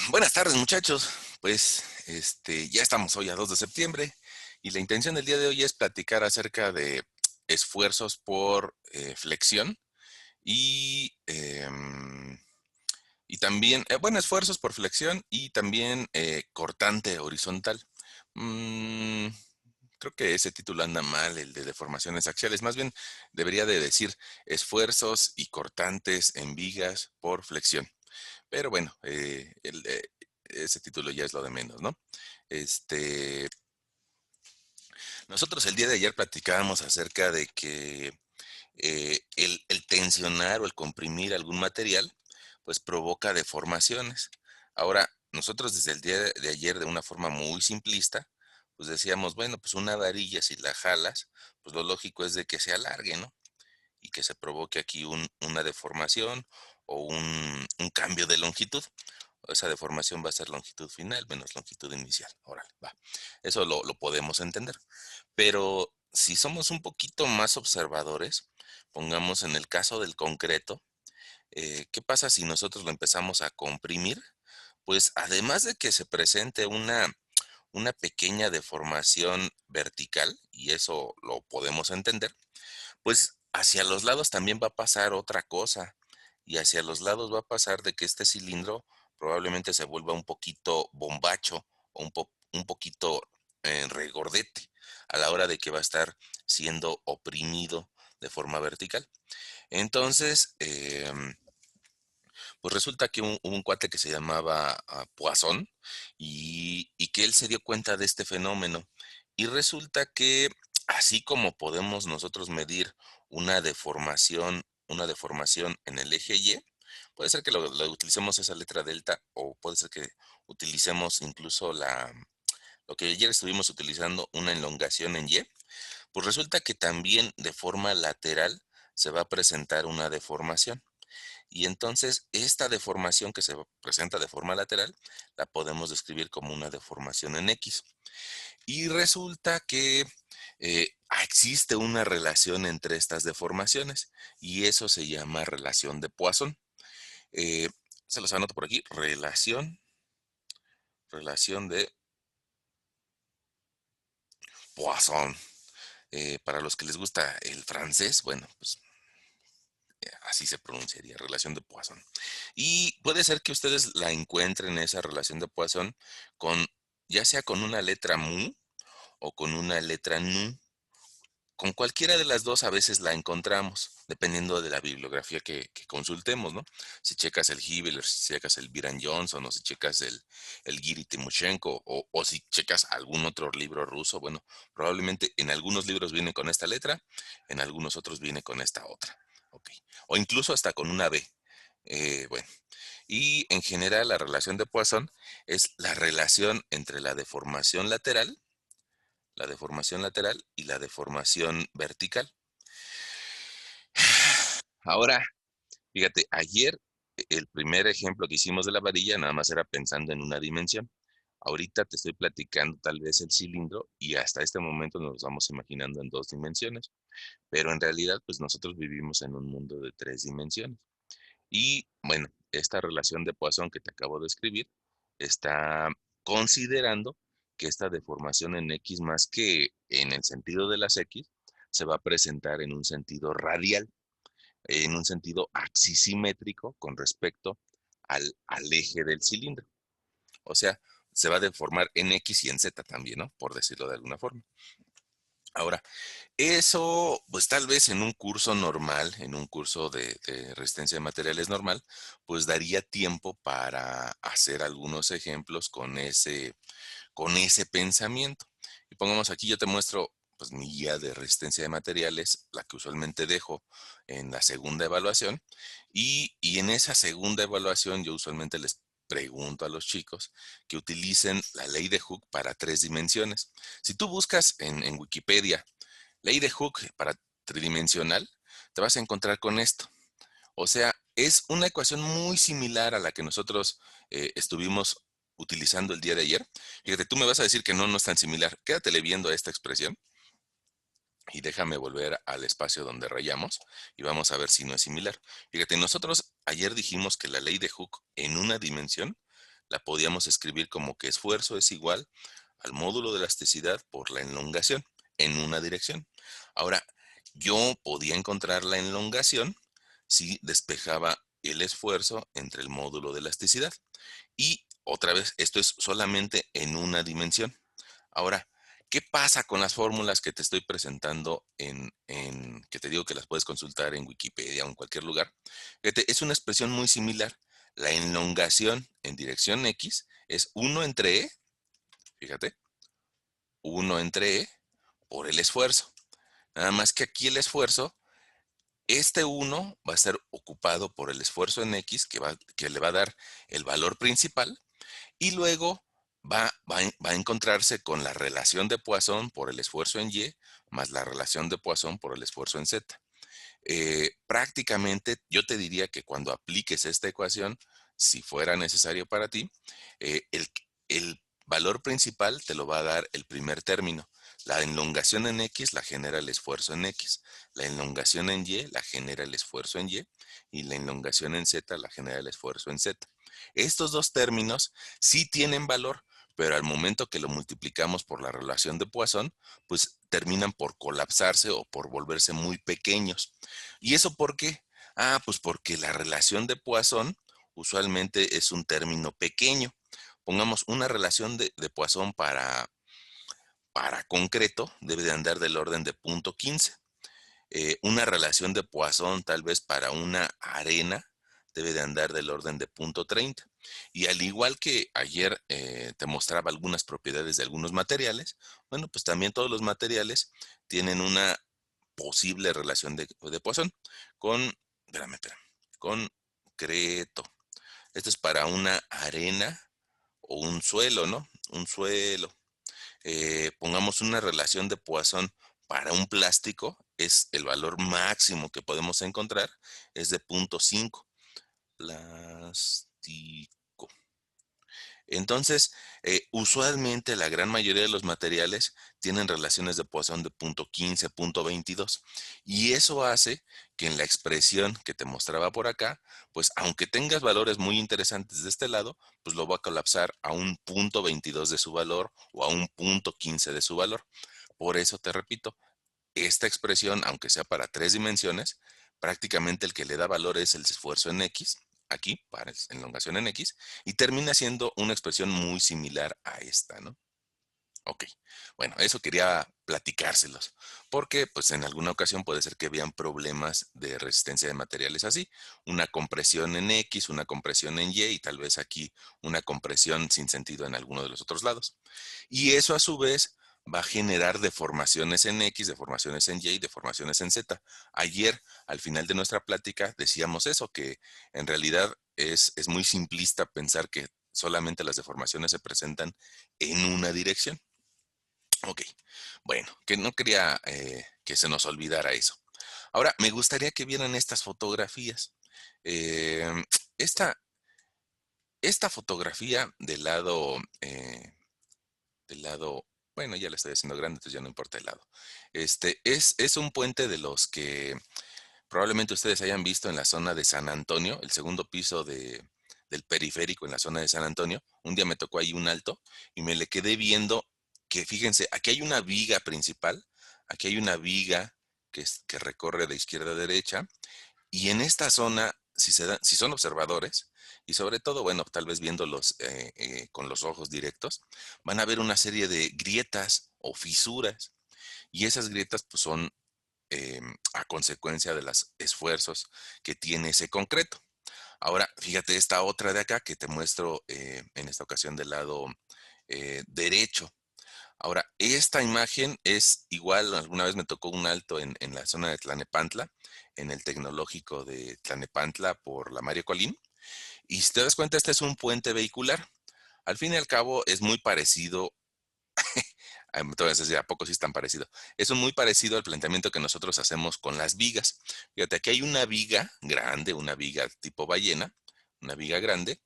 Buenas tardes, muchachos. Pues ya estamos hoy a 2 de septiembre y la intención del día de hoy es platicar acerca de esfuerzos por flexión y, y también, bueno, esfuerzos por flexión y también cortante horizontal. Mm, Creo que ese título anda mal, el de deformaciones axiales. Más bien debería de decir esfuerzos y cortantes en vigas por flexión. Pero bueno, ese título ya es lo de menos, ¿no? Este, Nosotros el día de ayer platicábamos acerca de que el tensionar o el comprimir algún material, pues provoca deformaciones. Ahora, nosotros desde el día de ayer, de una forma muy simplista, pues decíamos, bueno, pues una varilla, si la jalas, pues lo lógico es de que se alargue, ¿no? Y que se provoque aquí una deformación o un cambio de longitud. Esa deformación va a ser longitud final menos longitud inicial. Órale, va. Eso lo podemos entender. Pero si somos un poquito más observadores, pongamos en el caso del concreto, ¿qué pasa si nosotros lo empezamos a comprimir? Pues además de que se presente una pequeña deformación vertical, y eso lo podemos entender, pues hacia los lados también va a pasar otra cosa, y hacia los lados va a pasar de que este cilindro probablemente se vuelva un poquito bombacho o un poquito regordete a la hora de que va a estar siendo oprimido de forma vertical. Entonces, pues resulta que hubo un cuate que se llamaba Poisson y que él se dio cuenta de este fenómeno. Y resulta que así como podemos nosotros medir una deformación en el eje Y, puede ser que lo utilicemos esa letra delta o puede ser que utilicemos incluso lo que ayer estuvimos utilizando, una elongación en Y, pues resulta que también de forma lateral se va a presentar una deformación. Y entonces esta deformación que se presenta de forma lateral la podemos describir como una deformación en X. Y resulta que existe una relación entre estas deformaciones y eso se llama relación de Poisson. Eh, Se los anoto por aquí, relación de Poisson. Para los que les gusta el francés, bueno, pues así se pronunciaría, relación de Poisson. Y puede ser que ustedes la encuentren esa relación de Poisson con, ya sea con una letra mu o con una letra nu. Con cualquiera de las dos a veces la encontramos, dependiendo de la bibliografía que consultemos, ¿no? Si checas el Hibbeler, si checas el Biran Johnson, o si checas el Giri Timoshenko, o si checas algún otro libro ruso, bueno, probablemente en algunos libros viene con esta letra, en algunos otros viene con esta otra, ¿ok? O incluso hasta con una B. Bueno, y en general la relación de Poisson es la relación entre la deformación lateral y la deformación vertical. Ahora, fíjate, ayer el primer ejemplo que hicimos de la varilla nada más era pensando en una dimensión. Ahorita te estoy platicando tal vez el cilindro y hasta este momento nos vamos imaginando en dos dimensiones, pero en realidad pues nosotros vivimos en un mundo de tres dimensiones. Y bueno, esta relación de Poisson que te acabo de escribir está considerando que esta deformación en X más que en el sentido de las X se va a presentar en un sentido radial, en un sentido axisimétrico con respecto al eje del cilindro. O sea, se va a deformar en X y en Z también, ¿no? Por decirlo de alguna forma. Ahora, eso, pues tal vez en un curso normal, en un curso de resistencia de materiales normal, pues daría tiempo para hacer algunos ejemplos con ese pensamiento. Y pongamos aquí, yo te muestro pues mi guía de resistencia de materiales, la que usualmente dejo en la segunda evaluación. Y en esa segunda evaluación yo usualmente les pregunto a los chicos que utilicen la ley de Hooke para tres dimensiones. Si tú buscas en Wikipedia ley de Hooke para tridimensional, te vas a encontrar con esto. O sea, es una ecuación muy similar a la que nosotros estuvimos utilizando el día de ayer. Fíjate, tú me vas a decir que no, no es tan similar. Quédatele viendo esta expresión y déjame volver al espacio donde rayamos y vamos a ver si no es similar. Fíjate, nosotros ayer dijimos que la ley de Hooke en una dimensión la podíamos escribir como que esfuerzo es igual al módulo de elasticidad por la elongación en una dirección. Ahora, yo podía encontrar la elongación si despejaba el esfuerzo entre el módulo de elasticidad. Y otra vez, esto es solamente en una dimensión. Ahora, ¿qué pasa con las fórmulas que te estoy presentando que te digo que las puedes consultar en Wikipedia o en cualquier lugar? Fíjate, es una expresión muy similar. La elongación en dirección X es 1 entre E, fíjate, 1 entre E por el esfuerzo. Nada más que aquí el esfuerzo, este 1 va a ser ocupado por el esfuerzo en X, que le va a dar el valor principal, y luego va a encontrarse con la relación de Poisson por el esfuerzo en Y, más la relación de Poisson por el esfuerzo en Z. Prácticamente yo te diría que cuando apliques esta ecuación, si fuera necesario para ti, el valor principal te lo va a dar el primer término. La elongación en X la genera el esfuerzo en X. La elongación en Y la genera el esfuerzo en y la elongación en Z la genera el esfuerzo en Z. Estos dos términos sí tienen valor, pero al momento que lo multiplicamos por la relación de Poisson, pues terminan por colapsarse o por volverse muy pequeños. ¿Y eso por qué? Ah, pues porque la relación de Poisson usualmente es un término pequeño. Pongamos una relación de Poisson para concreto, debe de andar del orden de 0.15. Una relación de Poisson tal vez para una arena debe de andar del orden de 0.30. Y al igual que ayer te mostraba algunas propiedades de algunos materiales, bueno, pues también todos los materiales tienen una posible relación de Poisson espérame, concreto. Esto es para una arena o un suelo, ¿no? Un suelo. Pongamos una relación de Poisson para un plástico, es el valor máximo que podemos encontrar, es de 0.5. Plástico. Entonces, usualmente la gran mayoría de los materiales tienen relaciones de Poisson de 0.15, 0.22. Y eso hace que en la expresión que te mostraba por acá, pues aunque tengas valores muy interesantes de este lado, pues lo va a colapsar a un 0.22 de su valor o a un 0.15 de su valor. Por eso te repito, esta expresión, aunque sea para 3 dimensiones, prácticamente el que le da valor es el esfuerzo en X, aquí, para elongación en X, y termina siendo una expresión muy similar a esta, ¿no? Ok, bueno, eso quería platicárselos, porque pues en alguna ocasión puede ser que vean problemas de resistencia de materiales así, una compresión en X, una compresión en Y, y tal vez aquí una compresión sin sentido en alguno de los otros lados. Y eso a su vez va a generar deformaciones en X, deformaciones en Y, deformaciones en Z. Ayer, al final de nuestra plática, decíamos eso, que en realidad es muy simplista pensar que solamente las deformaciones se presentan en una dirección. Ok, bueno, que no quería que se nos olvidara eso. Ahora, me gustaría que vieran estas fotografías. Eh, esta, esta fotografía del lado, bueno, ya la estoy haciendo grande, entonces ya no importa el lado. Es un puente de los que probablemente ustedes hayan visto en la zona de San Antonio, el segundo piso del periférico en la zona de San Antonio. Un día me tocó ahí un alto y me le quedé viendo que, fíjense, aquí hay una viga principal, aquí hay una viga que recorre de izquierda a derecha, y en esta zona, si son observadores, y sobre todo, bueno, tal vez viéndolos con los ojos directos, van a ver una serie de grietas o fisuras, y esas grietas pues son a consecuencia de los esfuerzos que tiene ese concreto. Ahora, fíjate esta otra de acá que te muestro en esta ocasión del lado derecho. Ahora, esta imagen es igual, alguna vez me tocó un alto en la zona de Tlanepantla, en el tecnológico de Tlanepantla por la Mario Colín. Y si te das cuenta, este es un puente vehicular. Al fin y al cabo, es muy parecido. Entonces, ¿a poco sí es tan parecido? Es muy parecido al planteamiento que nosotros hacemos con las vigas. Fíjate, aquí hay una viga grande, una viga tipo ballena, una viga grande,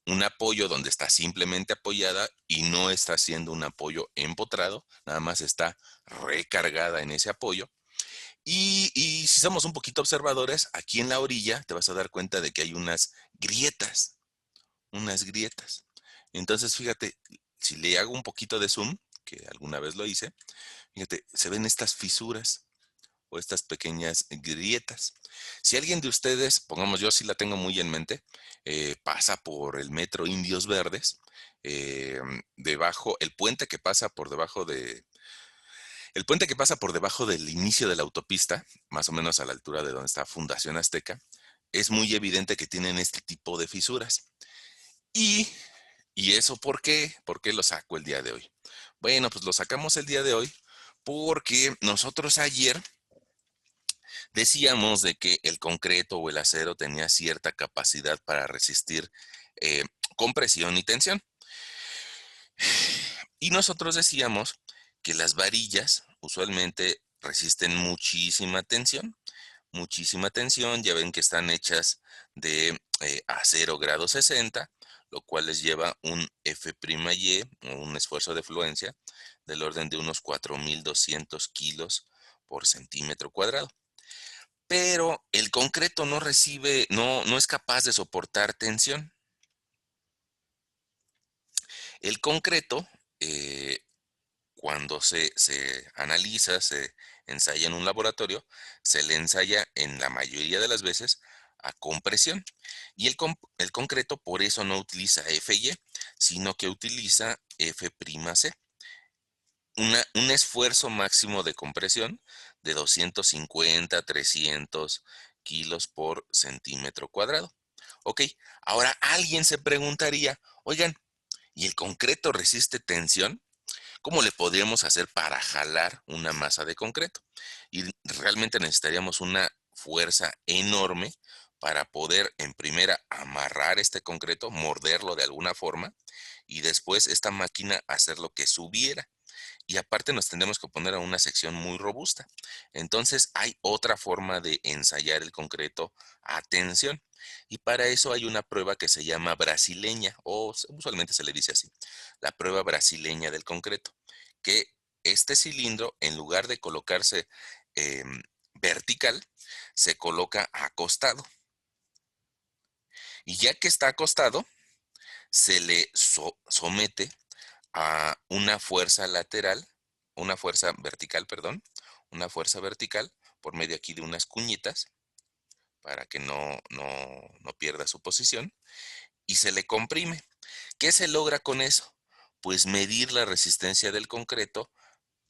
un apoyo donde está simplemente apoyada y no está haciendo un apoyo empotrado, nada más está recargada en ese apoyo. Y si somos un poquito observadores, aquí en la orilla te vas a dar cuenta de que hay unas grietas, unas grietas. Entonces, fíjate, si le hago un poquito de zoom, que alguna vez lo hice, fíjate, se ven estas fisuras o estas pequeñas grietas. Si alguien de ustedes, pongamos yo sí la tengo muy en mente, pasa por el metro Indios Verdes, debajo, el puente que pasa por debajo del inicio de la autopista, más o menos a la altura de donde está Fundación Azteca, es muy evidente que tienen este tipo de fisuras. Y, ¿Y eso por qué? ¿Por qué lo saco el día de hoy? Bueno, pues lo sacamos el día de hoy porque nosotros ayer decíamos de que el concreto o el acero tenía cierta capacidad para resistir eh, compresión y tensión. Y nosotros decíamos que las varillas usualmente resisten muchísima tensión. Ya ven que están hechas de acero grado 60, lo cual les lleva un F'Y, o un esfuerzo de fluencia, del orden de unos 4.200 kilos por centímetro cuadrado. Pero el concreto no es capaz de soportar tensión. El concreto, eh, cuando se analiza, se ensaya en un laboratorio, se le ensaya en la mayoría de las veces a compresión. Y el concreto por eso no utiliza Fy, sino que utiliza F'C. Un esfuerzo máximo de compresión de 250, 300 kilos por centímetro cuadrado. Ok, ahora alguien se preguntaría, oigan, ¿y el concreto resiste tensión? ¿Cómo le podríamos hacer para jalar una masa de concreto? Y realmente necesitaríamos una fuerza enorme para poder en primera amarrar este concreto, morderlo de alguna forma y después esta máquina hacer lo que subiera. Y aparte nos tendremos que poner a una sección muy robusta. Entonces hay otra forma de ensayar el concreto a tensión. Y para eso hay una prueba que se llama brasileña, o usualmente se le dice así, la prueba brasileña del concreto, que este cilindro, en lugar de colocarse vertical, se coloca acostado. Y ya que está acostado, se le somete a una fuerza vertical, perdón, una fuerza vertical por medio aquí de unas cuñitas para que no pierda su posición y se le comprime. ¿Qué se logra con eso? Pues medir la resistencia del concreto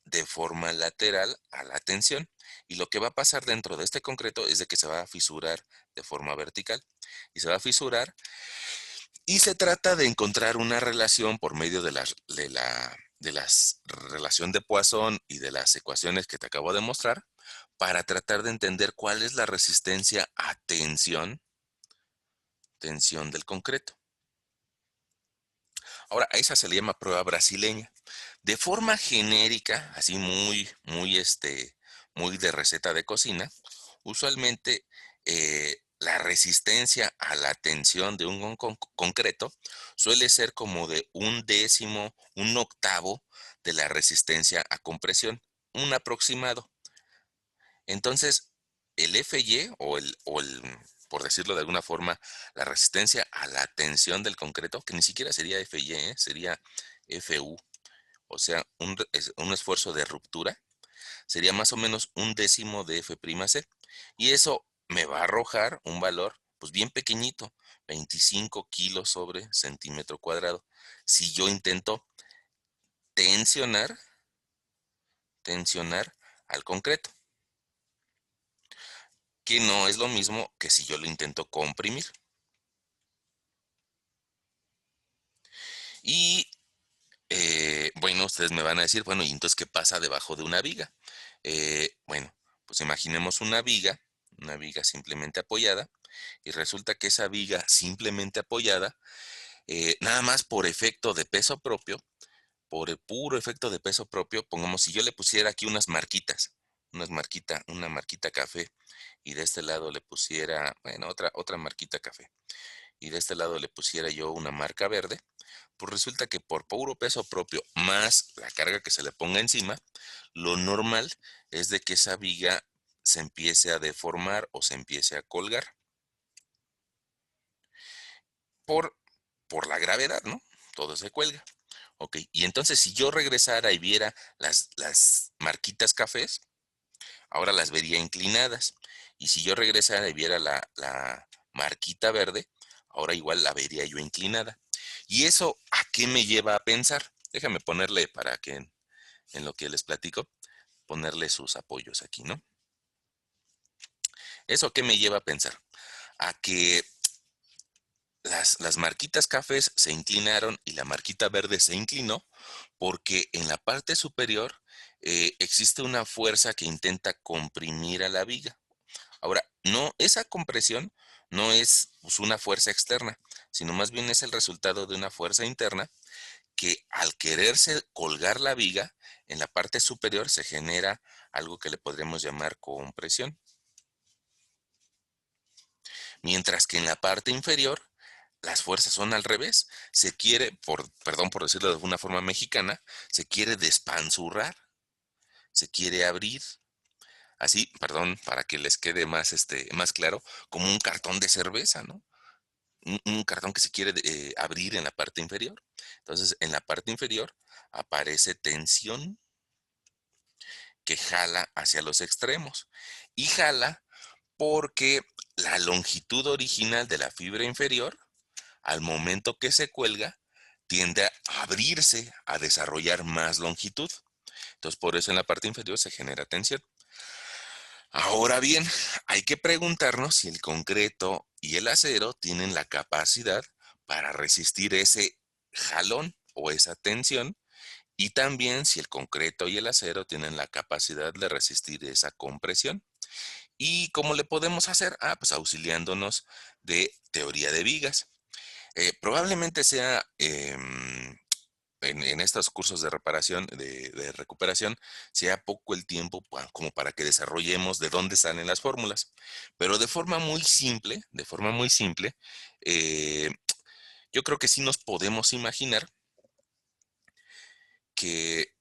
de forma lateral a la tensión. Y lo que va a pasar dentro de este concreto es de que se va a fisurar de forma vertical y se va a fisurar. Y se trata de encontrar una relación por medio de las relación de Poisson y de las ecuaciones que te acabo de mostrar para tratar de entender cuál es la resistencia a tensión del concreto. Ahora, a esa se le llama prueba brasileña. De forma genérica, así muy de receta de cocina, usualmente la resistencia a la tensión de un concreto suele ser como de un décimo, un octavo de la resistencia a compresión, un aproximado. Entonces, el Fy por decirlo de alguna forma, la resistencia a la tensión del concreto, que ni siquiera sería Fy, sería Fu, o sea, un esfuerzo de ruptura, sería más o menos un décimo de F'C. Y eso me va a arrojar un valor, pues bien pequeñito, 25 kilos sobre centímetro cuadrado. Si yo intento tensionar, tensionar al concreto, que no es lo mismo que si yo lo intento comprimir. Y bueno, ustedes me van a decir, bueno, ¿y entonces qué pasa debajo de una viga? Bueno, pues imaginemos una viga simplemente apoyada, y resulta que esa viga simplemente apoyada, nada más por efecto de peso propio, por el puro efecto de peso propio, pongamos, si yo le pusiera aquí una marquita café, y de este lado le pusiera, bueno, otra marquita café, y de este lado le pusiera yo una marca verde, pues resulta que por puro peso propio más la carga que se le ponga encima, lo normal es de que esa viga se empiece a deformar o se empiece a colgar por, por la gravedad, ¿no? todo se cuelga. Ok, y entonces si yo regresara y viera las marquitas cafés, ahora las vería inclinadas. Y si yo regresara y viera la marquita verde, ahora igual la vería yo inclinada. ¿Y eso a qué me lleva a pensar? Déjame ponerle para que en lo que les platico, ponerle sus apoyos aquí, ¿no? ¿Eso a qué me lleva a pensar? A que las marquitas cafés se inclinaron y la marquita verde se inclinó porque en la parte superior existe una fuerza que intenta comprimir a la viga. Ahora, no, esa compresión no es pues, una fuerza externa, sino más bien es el resultado de una fuerza interna que al quererse colgar la viga, en la parte superior se genera algo que le podríamos llamar compresión, mientras que en la parte inferior las fuerzas son al revés. Se quiere, perdón por decirlo de una forma mexicana, se quiere despanzurrar, se quiere abrir. Así, perdón, para que les quede más, más claro, como un cartón de cerveza, ¿no? Un cartón que se quiere abrir en la parte inferior. Entonces, en la parte inferior aparece tensión que jala hacia los extremos. Y jala porque la longitud original de la fibra inferior, al momento que se cuelga, tiende a abrirse, a desarrollar más longitud. Entonces, por eso en la parte inferior se genera tensión. Ahora bien, hay que preguntarnos si el concreto y el acero tienen la capacidad para resistir ese jalón o esa tensión, y también si el concreto y el acero tienen la capacidad de resistir esa compresión. ¿Y cómo le podemos hacer? Ah, pues auxiliándonos de teoría de vigas. Probablemente sea en estos cursos de reparación, de recuperación, sea poco el tiempo como para que desarrollemos de dónde salen las fórmulas. Pero de forma muy simple, eh, yo creo que sí nos podemos imaginar que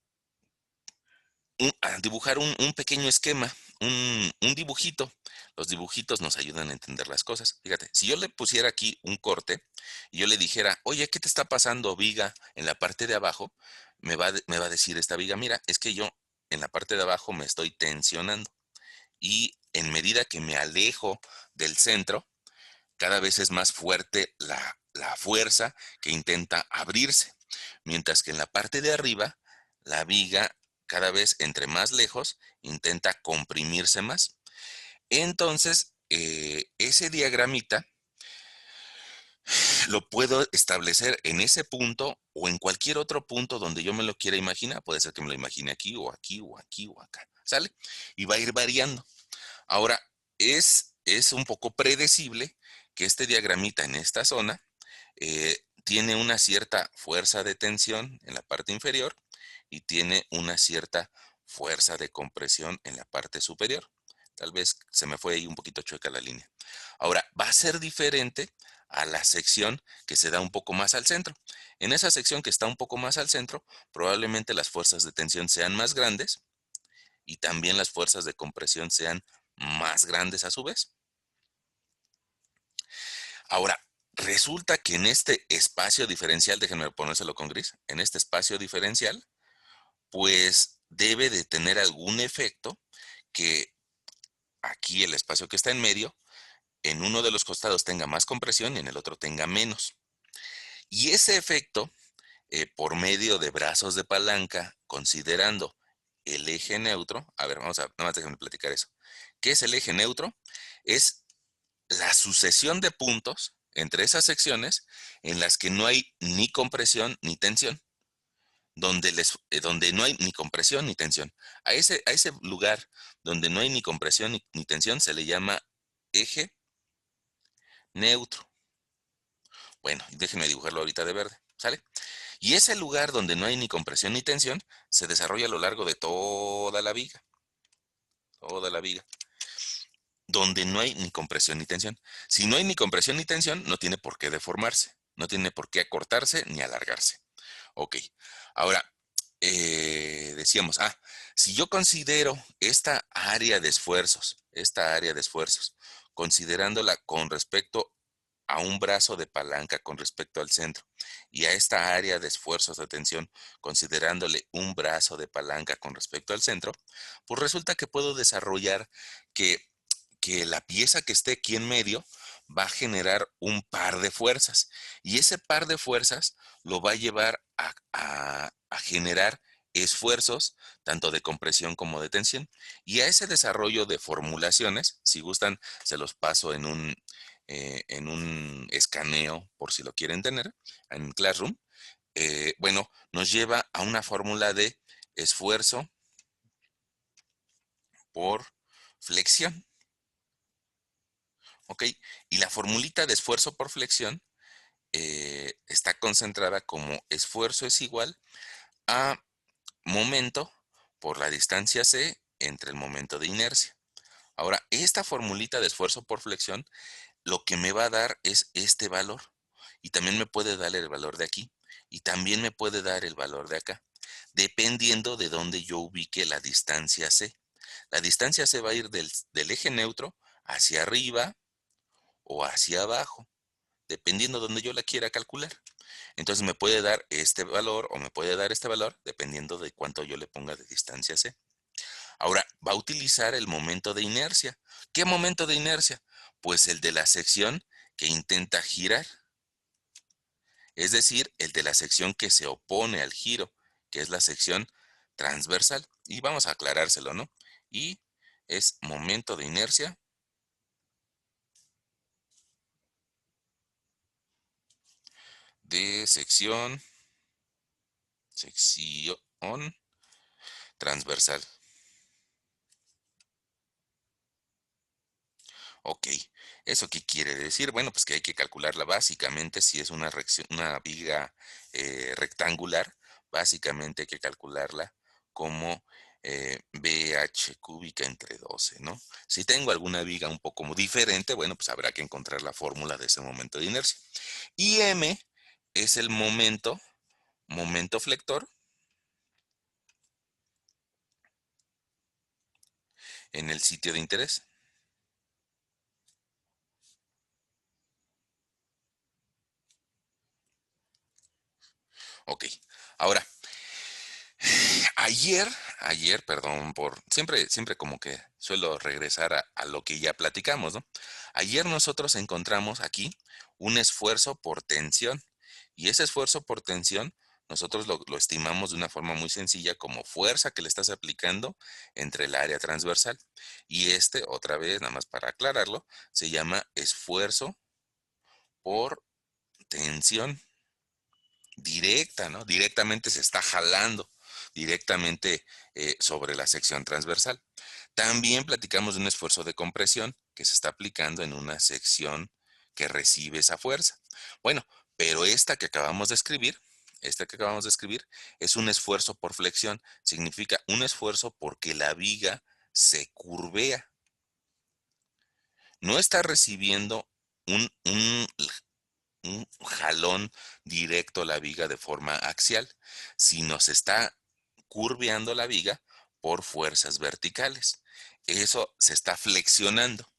dibujar un pequeño esquema, un dibujito. Los dibujitos nos ayudan a entender las cosas. Fíjate, si yo le pusiera aquí un corte y yo le dijera, oye, ¿qué te está pasando, viga, en la parte de abajo? Me va a decir esta viga, mira, es que yo en la parte de abajo me estoy tensionando y en medida que me alejo del centro, cada vez es más fuerte la fuerza que intenta abrirse, mientras que en la parte de arriba, la viga cada vez entre más lejos intenta comprimirse más. Entonces, ese diagramita lo puedo establecer en ese punto o en cualquier otro punto donde yo me lo quiera imaginar. Puede ser que me lo imagine aquí o aquí o aquí o acá. ¿Sale? Y va a ir variando. Ahora, es un poco predecible que este diagramita en esta zona tiene una cierta fuerza de tensión en la parte inferior y tiene una cierta fuerza de compresión en la parte superior. Tal vez se me fue ahí un poquito chueca la línea. Ahora, va a ser diferente a la sección que se da un poco más al centro. En esa sección que está un poco más al centro, probablemente las fuerzas de tensión sean más grandes y también las fuerzas de compresión sean más grandes a su vez. Ahora, resulta que en este espacio diferencial, déjenme ponérselo con gris, en este espacio diferencial, pues debe de tener algún efecto que aquí el espacio que está en medio, en uno de los costados tenga más compresión y en el otro tenga menos. Y ese efecto, por medio de brazos de palanca, considerando el eje neutro, a ver, nada más déjenme platicar eso. ¿Qué es el eje neutro? Es la sucesión de puntos entre esas secciones en las que no hay ni compresión ni tensión, donde no hay ni compresión ni tensión. A ese lugar donde no hay ni compresión ni tensión se le llama eje neutro. Bueno, déjenme dibujarlo ahorita de verde, ¿sale? Y ese lugar donde no hay ni compresión ni tensión se desarrolla a lo largo de toda la viga, donde no hay ni compresión ni tensión. Si no hay ni compresión ni tensión, no tiene por qué deformarse, no tiene por qué acortarse ni alargarse. Ok, ahora decíamos, si yo considero esta área de esfuerzos, considerándola con respecto a un brazo de palanca con respecto al centro y a esta área de esfuerzos de tensión, considerándole un brazo de palanca con respecto al centro, pues resulta que puedo desarrollar que, que la pieza que esté aquí en medio va a generar un par de fuerzas y ese par de fuerzas lo va a llevar a generar esfuerzos tanto de compresión como de tensión. Y a ese desarrollo de formulaciones, si gustan, se los paso en un escaneo por si lo quieren tener en Classroom. Bueno, nos lleva a una fórmula de esfuerzo por flexión, ¿ok? Y la formulita de esfuerzo por flexión está concentrada como esfuerzo es igual a momento por la distancia c entre el momento de inercia. Ahora, esta formulita de esfuerzo por flexión lo que me va a dar es este valor. Y también me puede dar el valor de aquí. Y también me puede dar el valor de acá. Dependiendo de dónde yo ubique la distancia C. La distancia C va a ir del eje neutro hacia arriba o hacia abajo. Dependiendo de dónde yo la quiera calcular. Entonces me puede dar este valor o me puede dar este valor dependiendo de cuánto yo le ponga de distancia C. Ahora, va a utilizar el momento de inercia. ¿Qué momento de inercia? Pues el de la sección que intenta girar, es decir, el de la sección que se opone al giro, que es la sección transversal. Y vamos a aclarárselo, ¿no? Y es momento de inercia de sección transversal. Ok, ¿eso qué quiere decir? Bueno, pues que hay que calcularla básicamente si es una viga rectangular, básicamente hay que calcularla como BH cúbica entre 12, ¿no? Si tengo alguna viga un poco diferente, bueno, pues habrá que encontrar la fórmula de ese momento de inercia. Y M es el momento flector en el sitio de interés. Ok, ahora, Ayer, perdón siempre como que suelo regresar a lo que ya platicamos, ¿no? Ayer nosotros encontramos aquí un esfuerzo por tensión y ese esfuerzo por tensión nosotros lo estimamos de una forma muy sencilla como fuerza que le estás aplicando entre el área transversal. Y otra vez, nada más para aclararlo, se llama esfuerzo por tensión directa, ¿no? Directamente se está jalando directamente sobre la sección transversal. También platicamos de un esfuerzo de compresión que se está aplicando en una sección que recibe esa fuerza. Bueno, pero esta que acabamos de escribir, es un esfuerzo por flexión. Significa un esfuerzo porque la viga se curvea. No está recibiendo un jalón directo a la viga de forma axial, sino se está curveando la viga por fuerzas verticales. Eso se está flexionando.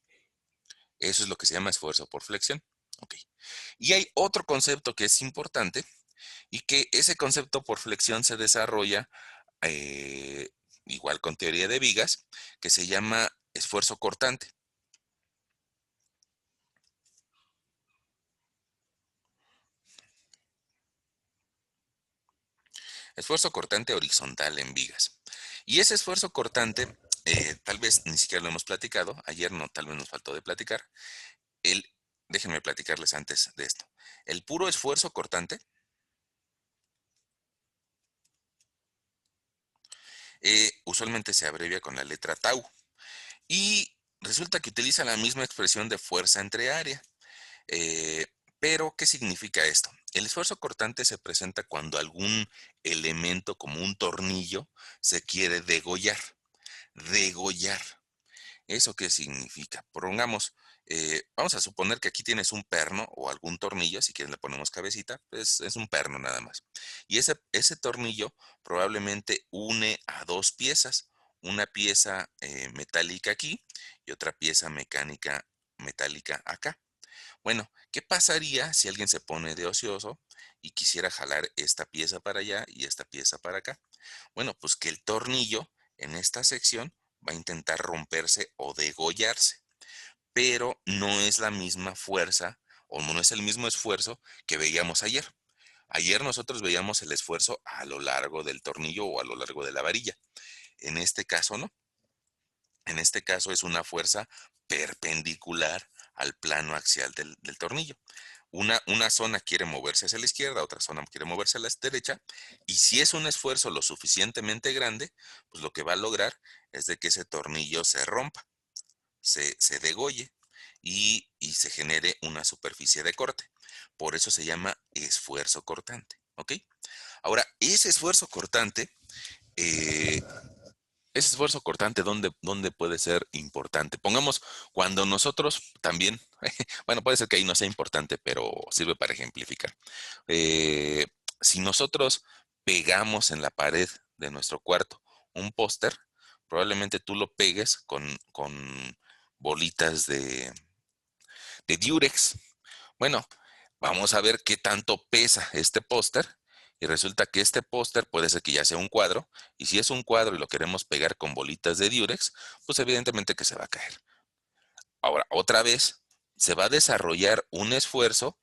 Eso es lo que se llama esfuerzo por flexión. Ok. Y hay otro concepto que es importante y que ese concepto por flexión se desarrolla eh, igual con teoría de vigas, que se llama esfuerzo cortante. Esfuerzo cortante horizontal en vigas. Y ese esfuerzo cortante, tal vez ni siquiera lo hemos platicado, ayer no, tal vez nos faltó de platicar. El, Déjenme platicarles antes de esto. El puro esfuerzo cortante usualmente se abrevia con la letra tau y resulta que utiliza la misma expresión de fuerza entre área. Eh, pero, ¿qué significa esto? El esfuerzo cortante se presenta cuando algún elemento como un tornillo se quiere degollar. Degollar. ¿Eso qué significa? Pongamos, vamos a suponer que aquí tienes un perno o algún tornillo, si quieres le ponemos cabecita, pues es un perno nada más. Y ese tornillo probablemente une a dos piezas, una pieza metálica aquí y otra pieza mecánica metálica acá. Bueno, ¿qué pasaría si alguien se pone de ocioso y quisiera jalar esta pieza para allá y esta pieza para acá? Bueno, pues que el tornillo en esta sección va a intentar romperse o degollarse, pero no es la misma fuerza o no es el mismo esfuerzo que veíamos ayer. Ayer nosotros veíamos el esfuerzo a lo largo del tornillo o a lo largo de la varilla. En este caso no. En este caso es una fuerza perpendicular al plano axial del tornillo. Una zona quiere moverse hacia la izquierda, otra zona quiere moverse a la derecha, y si es un esfuerzo lo suficientemente grande, pues lo que va a lograr es de que ese tornillo se rompa, se degolle y se genere una superficie de corte. Por eso se llama esfuerzo cortante, ¿ok? Ahora, eh, ese esfuerzo cortante, ¿dónde puede ser importante? Pongamos, cuando nosotros también, bueno, puede ser que ahí no sea importante, pero sirve para ejemplificar. Eh, si nosotros pegamos en la pared de nuestro cuarto un póster, probablemente tú lo pegues con bolitas de Durex. Bueno, vamos a ver qué tanto pesa este póster. Y resulta que este póster puede ser que ya sea un cuadro. Y si es un cuadro y lo queremos pegar con bolitas de Durex, pues evidentemente que se va a caer. Ahora, otra vez, se va a desarrollar un esfuerzo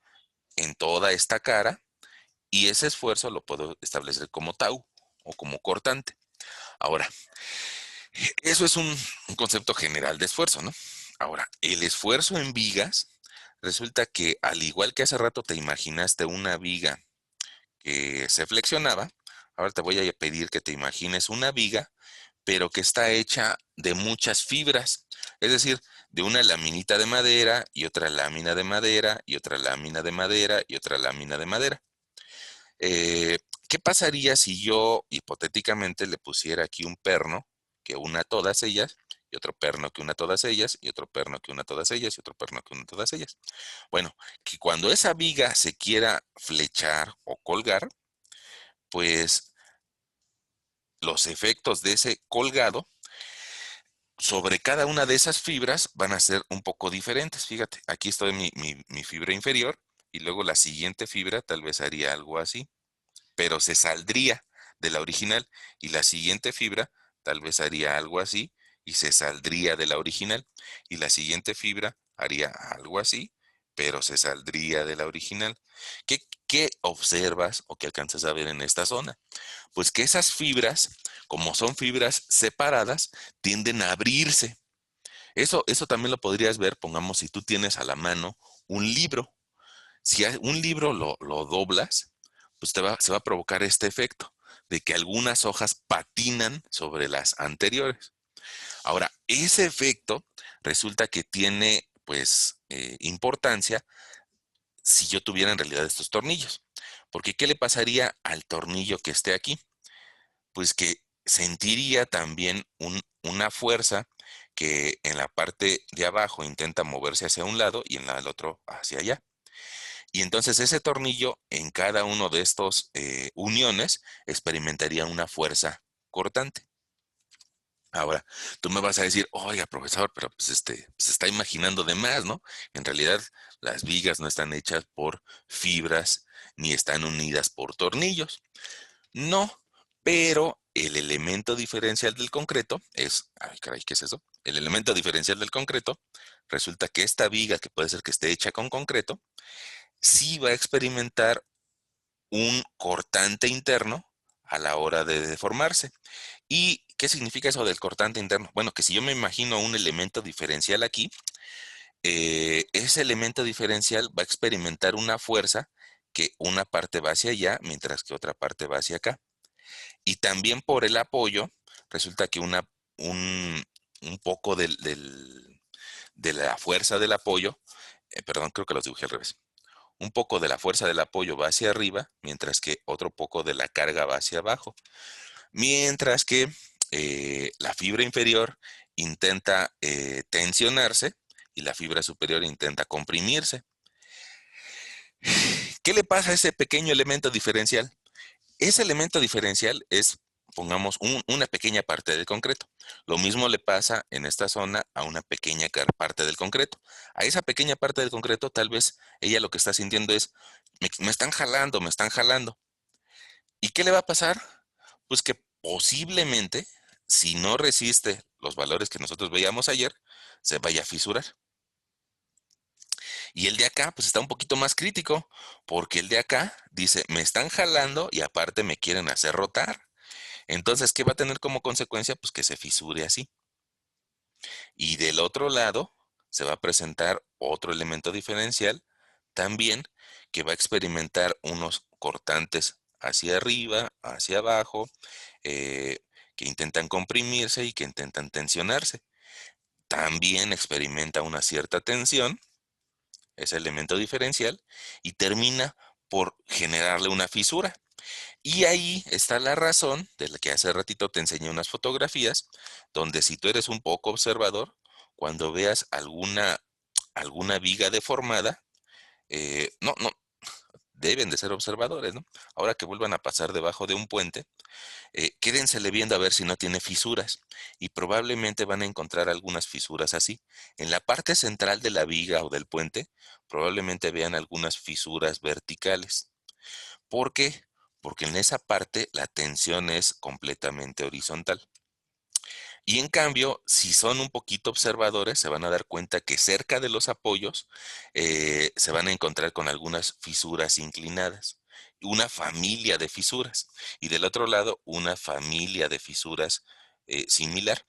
en toda esta cara. Y ese esfuerzo lo puedo establecer como tau o como cortante. Ahora, eso es un concepto general de esfuerzo, ¿no? Ahora, el esfuerzo en vigas, resulta que al igual que hace rato te imaginaste una viga que se flexionaba, ahora te voy a pedir que te imagines una viga, pero que está hecha de muchas fibras, es decir, de una laminita de madera y otra lámina de madera y otra lámina de madera y otra lámina de madera. ¿Qué pasaría si yo hipotéticamente le pusiera aquí un perno que una todas ellas, y otro perno que una todas ellas, y otro perno que una todas ellas, y otro perno que una todas ellas? Bueno, que cuando esa viga se quiera flechar o colgar, pues los efectos de ese colgado sobre cada una de esas fibras van a ser un poco diferentes. Fíjate, aquí estoy mi fibra inferior y luego la siguiente fibra tal vez haría algo así, pero se saldría de la original, y la siguiente fibra tal vez haría algo así y se saldría de la original, y la siguiente fibra haría algo así, pero se saldría de la original. ¿Qué observas o qué alcanzas a ver en esta zona? Pues que esas fibras, como son fibras separadas, tienden a abrirse. Eso también lo podrías ver, pongamos, si tú tienes a la mano un libro. Si un libro lo doblas, pues se va a provocar este efecto de que algunas hojas patinan sobre las anteriores. Ahora, ese efecto resulta que tiene, pues, importancia si yo tuviera en realidad estos tornillos. Porque, ¿qué le pasaría al tornillo que esté aquí? Pues que sentiría también una fuerza que en la parte de abajo intenta moverse hacia un lado y en la del otro hacia allá. Y entonces ese tornillo en cada uno de estos uniones experimentaría una fuerza cortante. Ahora, tú me vas a decir, oiga, profesor, pero pues se está imaginando de más, ¿no? En realidad, las vigas no están hechas por fibras ni están unidas por tornillos. No, pero el elemento diferencial del concreto es, ay, caray, ¿qué es eso? El elemento diferencial del concreto resulta que esta viga, que puede ser que esté hecha con concreto, sí va a experimentar un cortante interno a la hora de deformarse. ¿Y qué significa eso del cortante interno? Bueno, que si yo me imagino un elemento diferencial aquí, ese elemento diferencial va a experimentar una fuerza que una parte va hacia allá, mientras que otra parte va hacia acá. Y también por el apoyo, resulta que un, un poco de la fuerza del apoyo, perdón, creo que los dibujé al revés. Un poco de la fuerza del apoyo va hacia arriba, mientras que otro poco de la carga va hacia abajo. Mientras que la fibra inferior intenta tensionarse y la fibra superior intenta comprimirse. ¿Qué le pasa a ese pequeño elemento diferencial? Ese elemento diferencial es pongamos una pequeña parte del concreto. Lo mismo le pasa en esta zona a una pequeña parte del concreto. A esa pequeña parte del concreto, tal vez ella lo que está sintiendo es, me están jalando, me están jalando. ¿Y qué le va a pasar? Pues que posiblemente, si no resiste los valores que nosotros veíamos ayer, se vaya a fisurar. Y el de acá, pues está un poquito más crítico, porque el de acá dice, me están jalando y aparte me quieren hacer rotar. Entonces, ¿qué va a tener como consecuencia? Pues que se fisure así. Y del otro lado se va a presentar otro elemento diferencial también que va a experimentar unos cortantes hacia arriba, hacia abajo, eh, que intentan comprimirse y que intentan tensionarse. También experimenta una cierta tensión, ese elemento diferencial, y termina por generarle una fisura. Y ahí está la razón de la que hace ratito te enseñé unas fotografías, donde si tú eres un poco observador, cuando veas alguna viga deformada, no, deben de ser observadores, ¿no? Ahora que vuelvan a pasar debajo de un puente, quédensele viendo a ver si no tiene fisuras y probablemente van a encontrar algunas fisuras así. En la parte central de la viga o del puente, probablemente vean algunas fisuras verticales. ¿Por qué? Porque en esa parte la tensión es completamente horizontal. Y en cambio, si son un poquito observadores, se van a dar cuenta que cerca de los apoyos se van a encontrar con algunas fisuras inclinadas, una familia de fisuras. Y del otro lado, una familia de fisuras similar.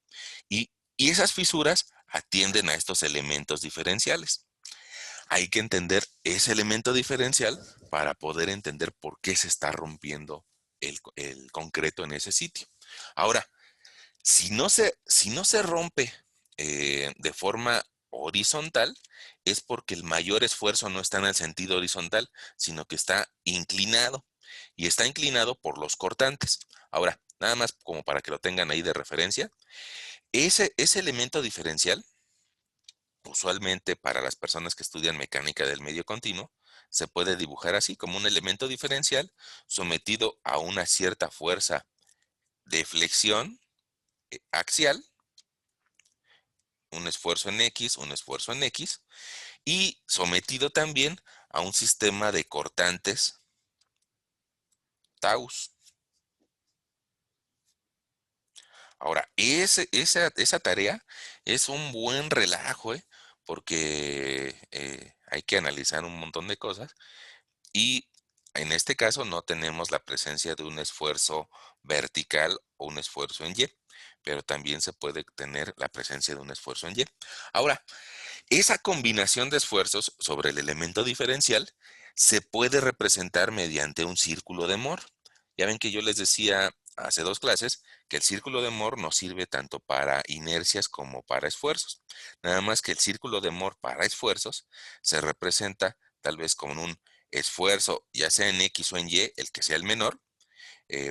Y esas fisuras atienden a estos elementos diferenciales. Hay que entender ese elemento diferencial para poder entender por qué se está rompiendo el concreto en ese sitio. Ahora, si no se rompe de forma horizontal, es porque el mayor esfuerzo no está en el sentido horizontal, sino que está inclinado. Y está inclinado por los cortantes. Ahora, nada más como para que lo tengan ahí de referencia, ese elemento diferencial, usualmente para las personas que estudian mecánica del medio continuo, se puede dibujar así, como un elemento diferencial sometido a una cierta fuerza de flexión axial, un esfuerzo en X, un esfuerzo en X, y sometido también a un sistema de cortantes taus. Ahora, esa tarea es un buen relajo, porque hay que analizar un montón de cosas y en este caso no tenemos la presencia de un esfuerzo vertical o un esfuerzo en Y, pero también se puede tener la presencia de un esfuerzo en Y. Ahora, esa combinación de esfuerzos sobre el elemento diferencial se puede representar mediante un círculo de Moore. Ya ven que yo les decía hace 2 clases que el círculo de Moore nos sirve tanto para inercias como para esfuerzos. Nada más que el círculo de Moore para esfuerzos se representa tal vez con un esfuerzo, ya sea en X o en Y, el que sea el menor.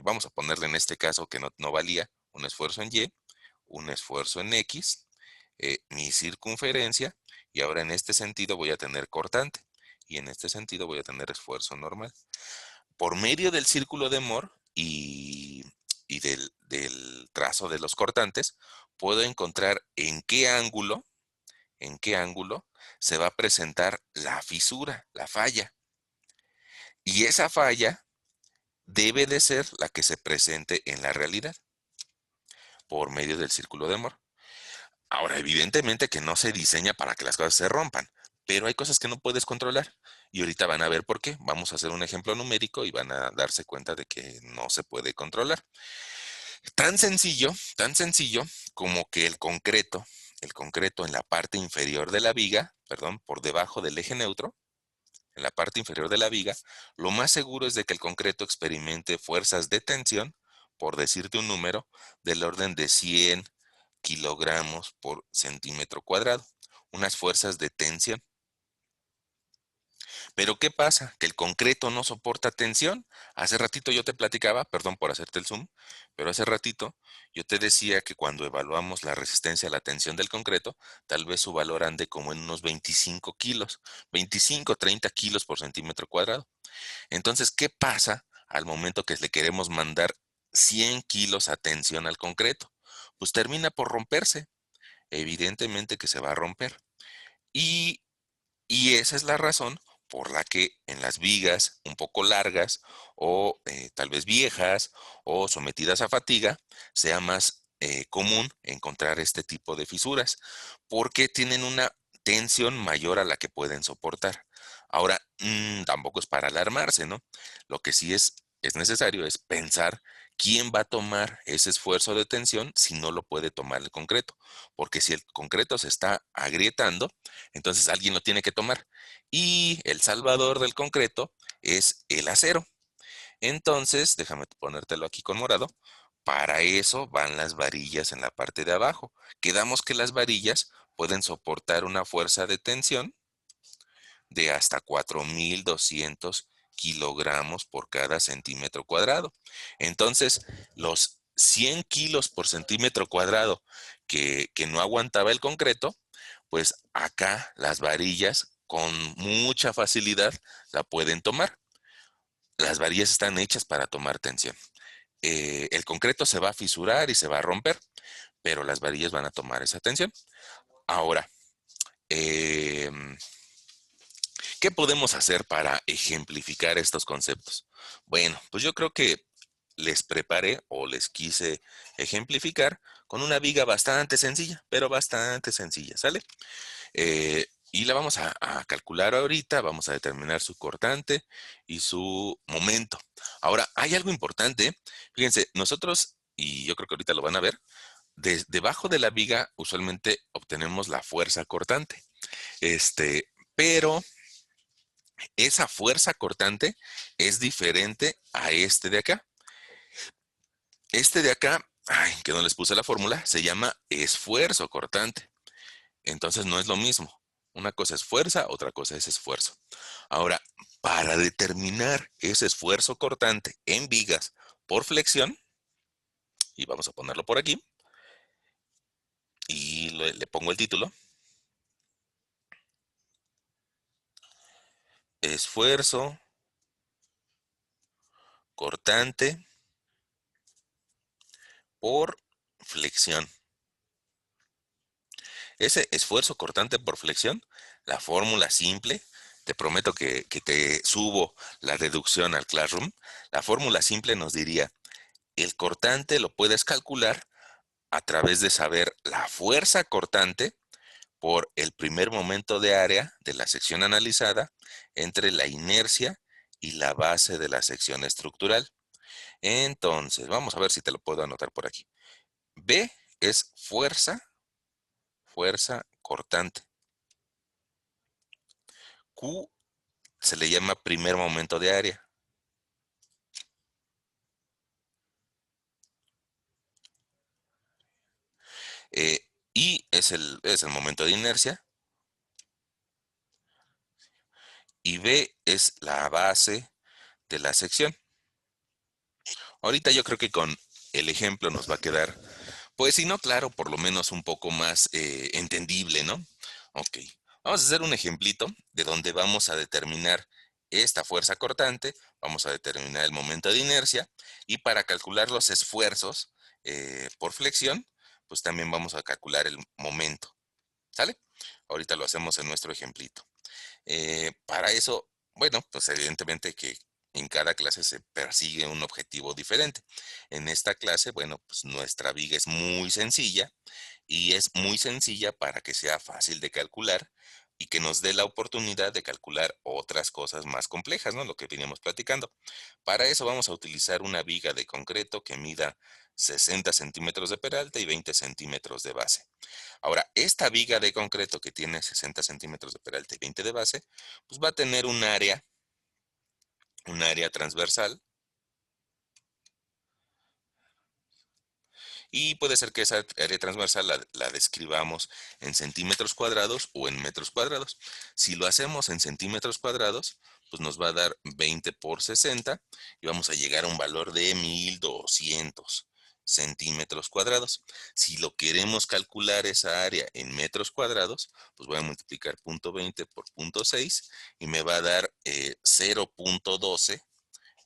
Vamos a ponerle en este caso que no valía un esfuerzo en Y, un esfuerzo en X, mi circunferencia, y ahora en este sentido voy a tener cortante y en este sentido voy a tener esfuerzo normal. Por medio del círculo de Moore y del trazo de los cortantes, puedo encontrar en qué ángulo se va a presentar la fisura, la falla. Y esa falla debe de ser la que se presente en la realidad por medio del círculo de Moore. Ahora, evidentemente que no se diseña para que las cosas se rompan, pero hay cosas que no puedes controlar. Y ahorita van a ver por qué. Vamos a hacer un ejemplo numérico y van a darse cuenta de que no se puede controlar. Tan sencillo como que el concreto en la parte inferior de la viga, perdón, por debajo del eje neutro, en la parte inferior de la viga, lo más seguro es de que el concreto experimente fuerzas de tensión, por decirte un número, del orden de 100 kilogramos por centímetro cuadrado, unas fuerzas de tensión. Pero ¿qué pasa? Que el concreto no soporta tensión. Hace ratito yo te platicaba, perdón por hacerte el zoom, pero hace ratito yo te decía que cuando evaluamos la resistencia a la tensión del concreto, tal vez su valor ande como en unos 25 kilos, 25, 30 kilos por centímetro cuadrado. Entonces, ¿qué pasa al momento que le queremos mandar 100 kilos a tensión al concreto. Pues termina por romperse. Evidentemente que se va a romper. Y, y esa es la razón por la que en las vigas un poco largas o tal vez viejas o sometidas a fatiga sea más común encontrar este tipo de fisuras, porque tienen una tensión mayor a la que pueden soportar. Ahora, tampoco es para alarmarse, ¿no? Lo que sí es necesario es pensar quién va a tomar ese esfuerzo de tensión si no lo puede tomar el concreto, porque si el concreto se está agrietando, entonces alguien lo tiene que tomar. Y el salvador del concreto es el acero. Entonces, déjame ponértelo aquí con morado. Para eso van las varillas en la parte de abajo. Quedamos que las varillas pueden soportar una fuerza de tensión de hasta 4,200 kilogramos por cada centímetro cuadrado. Entonces, los 100 kilos por centímetro cuadrado que no aguantaba el concreto, pues acá las varillas con mucha facilidad la pueden tomar. Las varillas están hechas para tomar tensión. El concreto se va a fisurar y se va a romper, pero las varillas van a tomar esa tensión. Ahora, em, ¿qué podemos hacer para ejemplificar estos conceptos? Bueno, pues yo creo que les preparé o les quise ejemplificar con una viga bastante sencilla, pero bastante sencilla, ¿sale? Y la vamos a calcular ahorita, vamos a determinar su cortante y su momento. Ahora, hay algo importante, fíjense, nosotros, y yo creo que ahorita lo van a ver, debajo de la viga usualmente obtenemos la fuerza cortante, pero esa fuerza cortante es diferente a este de acá. Este de acá, ay, que no les puse la fórmula, se llama esfuerzo cortante. Entonces no es lo mismo. Una cosa es fuerza, otra cosa es esfuerzo. Ahora, para determinar ese esfuerzo cortante en vigas por flexión, y vamos a ponerlo por aquí, y le pongo el título, esfuerzo cortante por flexión. Ese esfuerzo cortante por flexión, la fórmula simple, te prometo que te subo la reducción al Classroom, la fórmula simple nos diría, el cortante lo puedes calcular a través de saber la fuerza cortante por el primer momento de área de la sección analizada entre la inercia y la base de la sección estructural. Entonces, vamos a ver si te lo puedo anotar por aquí. B es fuerza cortante. Q se le llama primer momento de área. I es el momento de inercia. Y B es la base de la sección. Ahorita yo creo que con el ejemplo nos va a quedar, pues si no claro, por lo menos un poco más entendible, ¿no? Ok, vamos a hacer un ejemplito de donde vamos a determinar esta fuerza cortante, vamos a determinar el momento de inercia y para calcular los esfuerzos por flexión, pues también vamos a calcular el momento, ¿sale? Ahorita lo hacemos en nuestro ejemplito. Para eso, bueno, pues evidentemente que en cada clase se persigue un objetivo diferente. En esta clase, bueno, pues nuestra viga es muy sencilla y es muy sencilla para que sea fácil de calcular y que nos dé la oportunidad de calcular otras cosas más complejas, ¿no? Lo que veníamos platicando. Para eso vamos a utilizar una viga de concreto que mida 60 centímetros de peralte y 20 centímetros de base. Ahora, esta viga de concreto que tiene 60 centímetros de peralte y 20 de base, pues va a tener un área transversal, y puede ser que esa área transversal la describamos en centímetros cuadrados o en metros cuadrados. Si lo hacemos en centímetros cuadrados, pues nos va a dar 20 por 60 y vamos a llegar a un valor de 1,200 centímetros cuadrados. Si lo queremos calcular esa área en metros cuadrados, pues voy a multiplicar 0,20 por 0,6 y me va a dar 0,12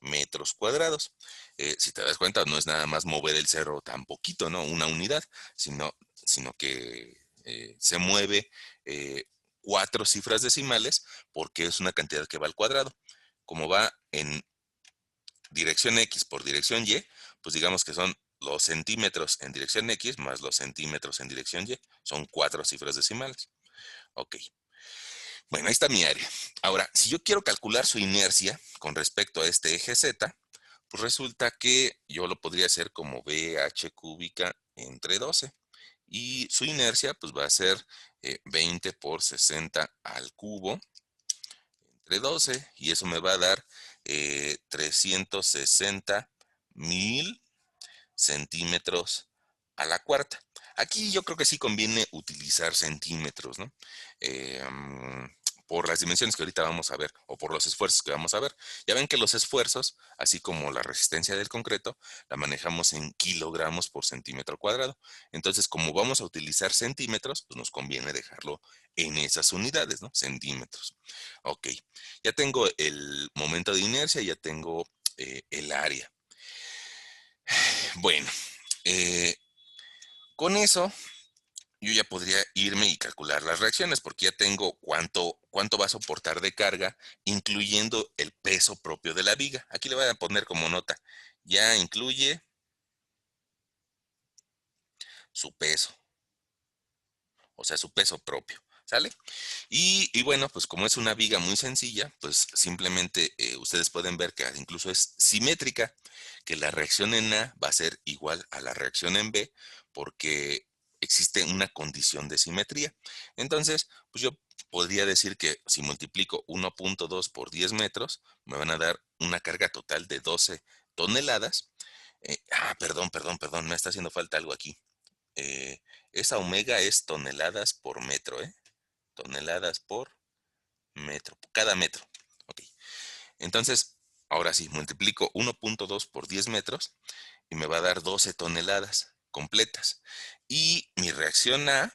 metros cuadrados. Si te das cuenta, no es nada más mover el cerro tan poquito, ¿no? Una unidad, sino que se mueve 4 cifras decimales porque es una cantidad que va al cuadrado. Como va en dirección X por dirección Y, pues digamos que son los centímetros en dirección X más los centímetros en dirección Y. Son 4 cifras decimales. Ok. Bueno, ahí está mi área. Ahora, si yo quiero calcular su inercia con respecto a este eje Z, pues resulta que yo lo podría hacer como BH cúbica entre 12. Y su inercia pues va a ser 20 por 60 al cubo entre 12. Y eso me va a dar 360,000 centímetros a la cuarta. Aquí yo creo que sí conviene utilizar centímetros, ¿no? Por las dimensiones que ahorita vamos a ver, o por los esfuerzos que vamos a ver. Ya ven que los esfuerzos, así como la resistencia del concreto, la manejamos en kilogramos por centímetro cuadrado. Entonces, como vamos a utilizar centímetros, pues nos conviene dejarlo en esas unidades, ¿no? Centímetros. Ok, ya tengo el momento de inercia, ya tengo el área. Bueno, eh, con eso yo ya podría irme y calcular las reacciones porque ya tengo cuánto va a soportar de carga, incluyendo el peso propio de la viga. Aquí le voy a poner como nota, ya incluye su peso, o sea, su peso propio, ¿sale? Y bueno, pues como es una viga muy sencilla, pues simplemente ustedes pueden ver que incluso es simétrica, que la reacción en A va a ser igual a la reacción en B, porque existe una condición de simetría. Entonces, pues yo podría decir que si multiplico 1.2 por 10 metros, me van a dar una carga total de 12 toneladas. Perdón, me está haciendo falta algo aquí. Eh, Esa omega es toneladas por metro, ¿eh? Toneladas por metro, cada metro. Ok. Entonces, ahora sí, multiplico 1.2 por 10 metros y me va a dar 12 toneladas completas. Y mi reacción a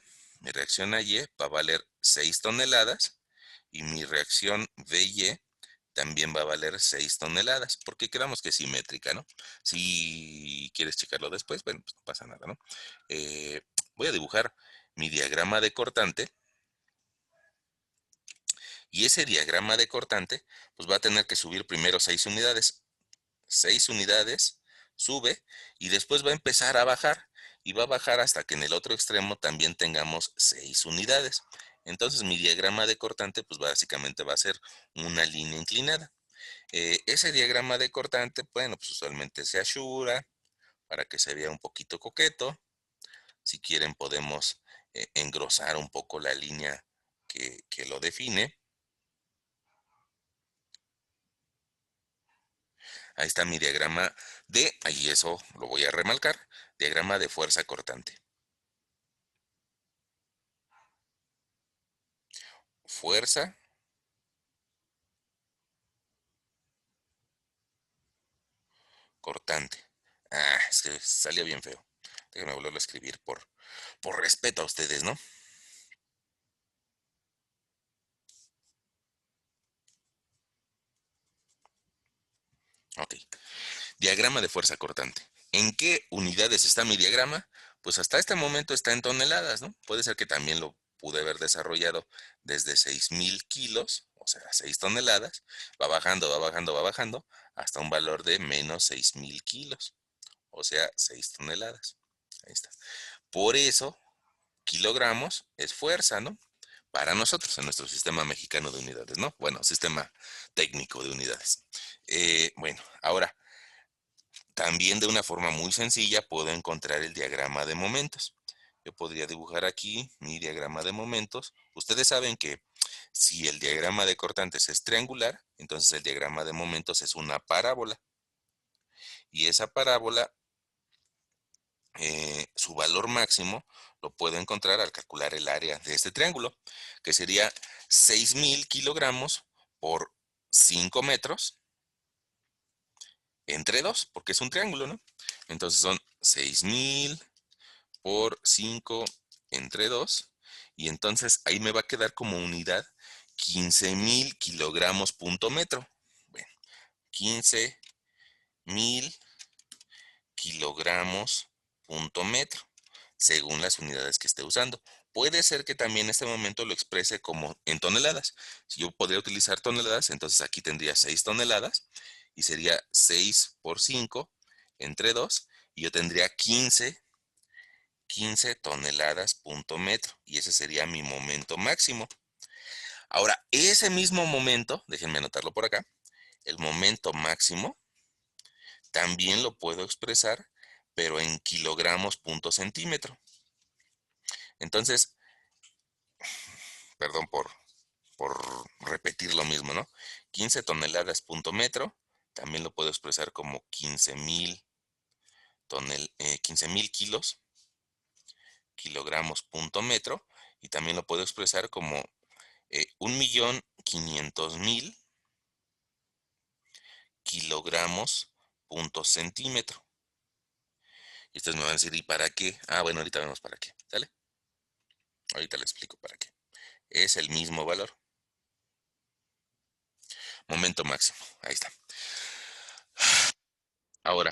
Y va a valer 6 toneladas y mi reacción BY también va a valer 6 toneladas, porque quedamos que es simétrica, ¿no? Si quieres checarlo después, bueno, pues no pasa nada, ¿no? Eh, Voy a dibujar mi diagrama de cortante. Y ese diagrama de cortante, pues va a tener que subir primero 6 unidades. 6 unidades, sube y después va a empezar a bajar. Y va a bajar hasta que en el otro extremo también tengamos 6 unidades. Entonces mi diagrama de cortante, pues básicamente va a ser una línea inclinada. Ese diagrama de cortante, bueno, pues usualmente se ashura para que se vea un poquito coqueto. Si quieren podemos engrosar un poco la línea que lo define. Ahí está mi diagrama ahí eso lo voy a remarcar, diagrama de fuerza cortante. Fuerza cortante. Es que salió bien feo. Déjenme volverlo a escribir por respeto a ustedes, ¿no? Ok. Diagrama de fuerza cortante. ¿En qué unidades está mi diagrama? Pues hasta este momento está en toneladas, ¿no? Puede ser que también lo pude haber desarrollado desde 6,000 kilos, o sea, 6 toneladas. Va bajando, va bajando, va bajando, hasta un valor de menos 6,000 kilos, o sea, 6 toneladas. Ahí está. Por eso, kilogramos es fuerza, ¿no? Para nosotros, en nuestro sistema mexicano de unidades, ¿no? Bueno, sistema técnico de unidades. Bueno, ahora, también de una forma muy sencilla puedo encontrar el diagrama de momentos. Yo podría dibujar aquí mi diagrama de momentos. Ustedes saben que si el diagrama de cortantes es triangular, entonces el diagrama de momentos es una parábola. Y esa parábola, su valor máximo lo puedo encontrar al calcular el área de este triángulo, que sería 6,000 kilogramos por 5 metros entre 2, porque es un triángulo, ¿no? Entonces son 6,000 por 5 entre 2, y entonces ahí me va a quedar como unidad 15,000 kilogramos punto metro. Bueno, 15 1000 kilogramos punto metro, según las unidades que esté usando. Puede ser que también en este momento lo exprese como en toneladas. Si yo podría utilizar toneladas, entonces aquí tendría 6 toneladas y sería 6 por 5 entre 2 y yo tendría 15 toneladas punto metro y ese sería mi momento máximo. Ahora, ese mismo momento, déjenme anotarlo por acá, el momento máximo también lo puedo expresar, pero en kilogramos punto centímetro. Entonces, perdón por repetir lo mismo, ¿no? 15 toneladas punto metro, también lo puedo expresar como 15,000 kilos, kilogramos punto metro, y también lo puedo expresar como 1,500,000 kilogramos punto centímetro. Y ustedes me van a decir, ¿y para qué? Ah, bueno, ahorita vemos para qué, ¿sale? Ahorita le explico para qué. Es el mismo valor. Momento máximo. Ahí está. Ahora,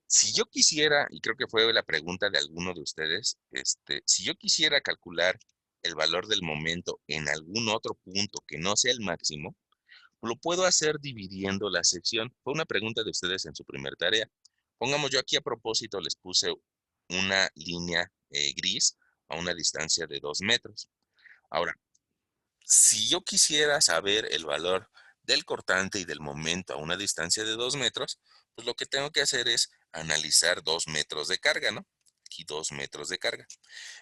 si yo quisiera, y creo que fue la pregunta de alguno de ustedes, si yo quisiera calcular el valor del momento en algún otro punto que no sea el máximo, lo puedo hacer dividiendo la sección. Fue una pregunta de ustedes en su primer tarea. Pongamos, yo aquí a propósito les puse una línea gris a una distancia de 2 metros. Ahora, si yo quisiera saber el valor del cortante y del momento a una distancia de 2 metros, pues lo que tengo que hacer es analizar 2 metros de carga, ¿no? Aquí 2 metros de carga.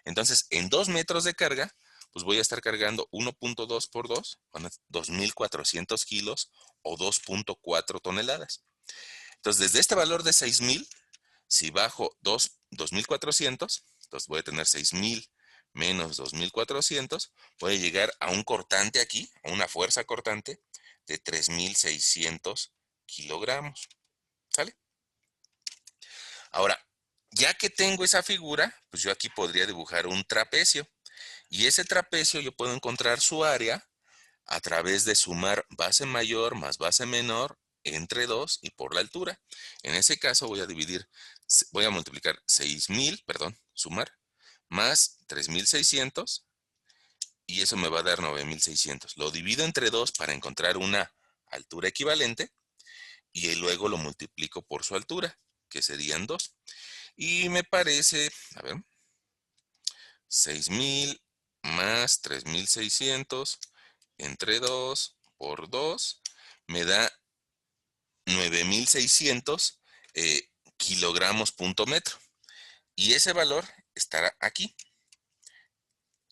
Entonces, en 2 metros de carga, pues voy a estar cargando 1,2 por 2, 2,400 kilos o 2,4 toneladas. Entonces, desde este valor de 6,000, si bajo 2,400, entonces voy a tener 6,000 menos 2,400, voy a llegar a un cortante aquí, a una fuerza cortante de 3,600 kilogramos. ¿Sale? Ahora, ya que tengo esa figura, pues yo aquí podría dibujar un trapecio. Y ese trapecio yo puedo encontrar su área a través de sumar base mayor más base menor entre 2 y por la altura. En ese caso voy a multiplicar 6,000, perdón, sumar, más 3,600 y eso me va a dar 9,600. Lo divido entre 2 para encontrar una altura equivalente y luego lo multiplico por su altura, que serían 2. Y me parece, a ver, 6,000 más 3,600 entre 2 por 2 me da 9,600 kilogramos punto metro. Y ese valor estará aquí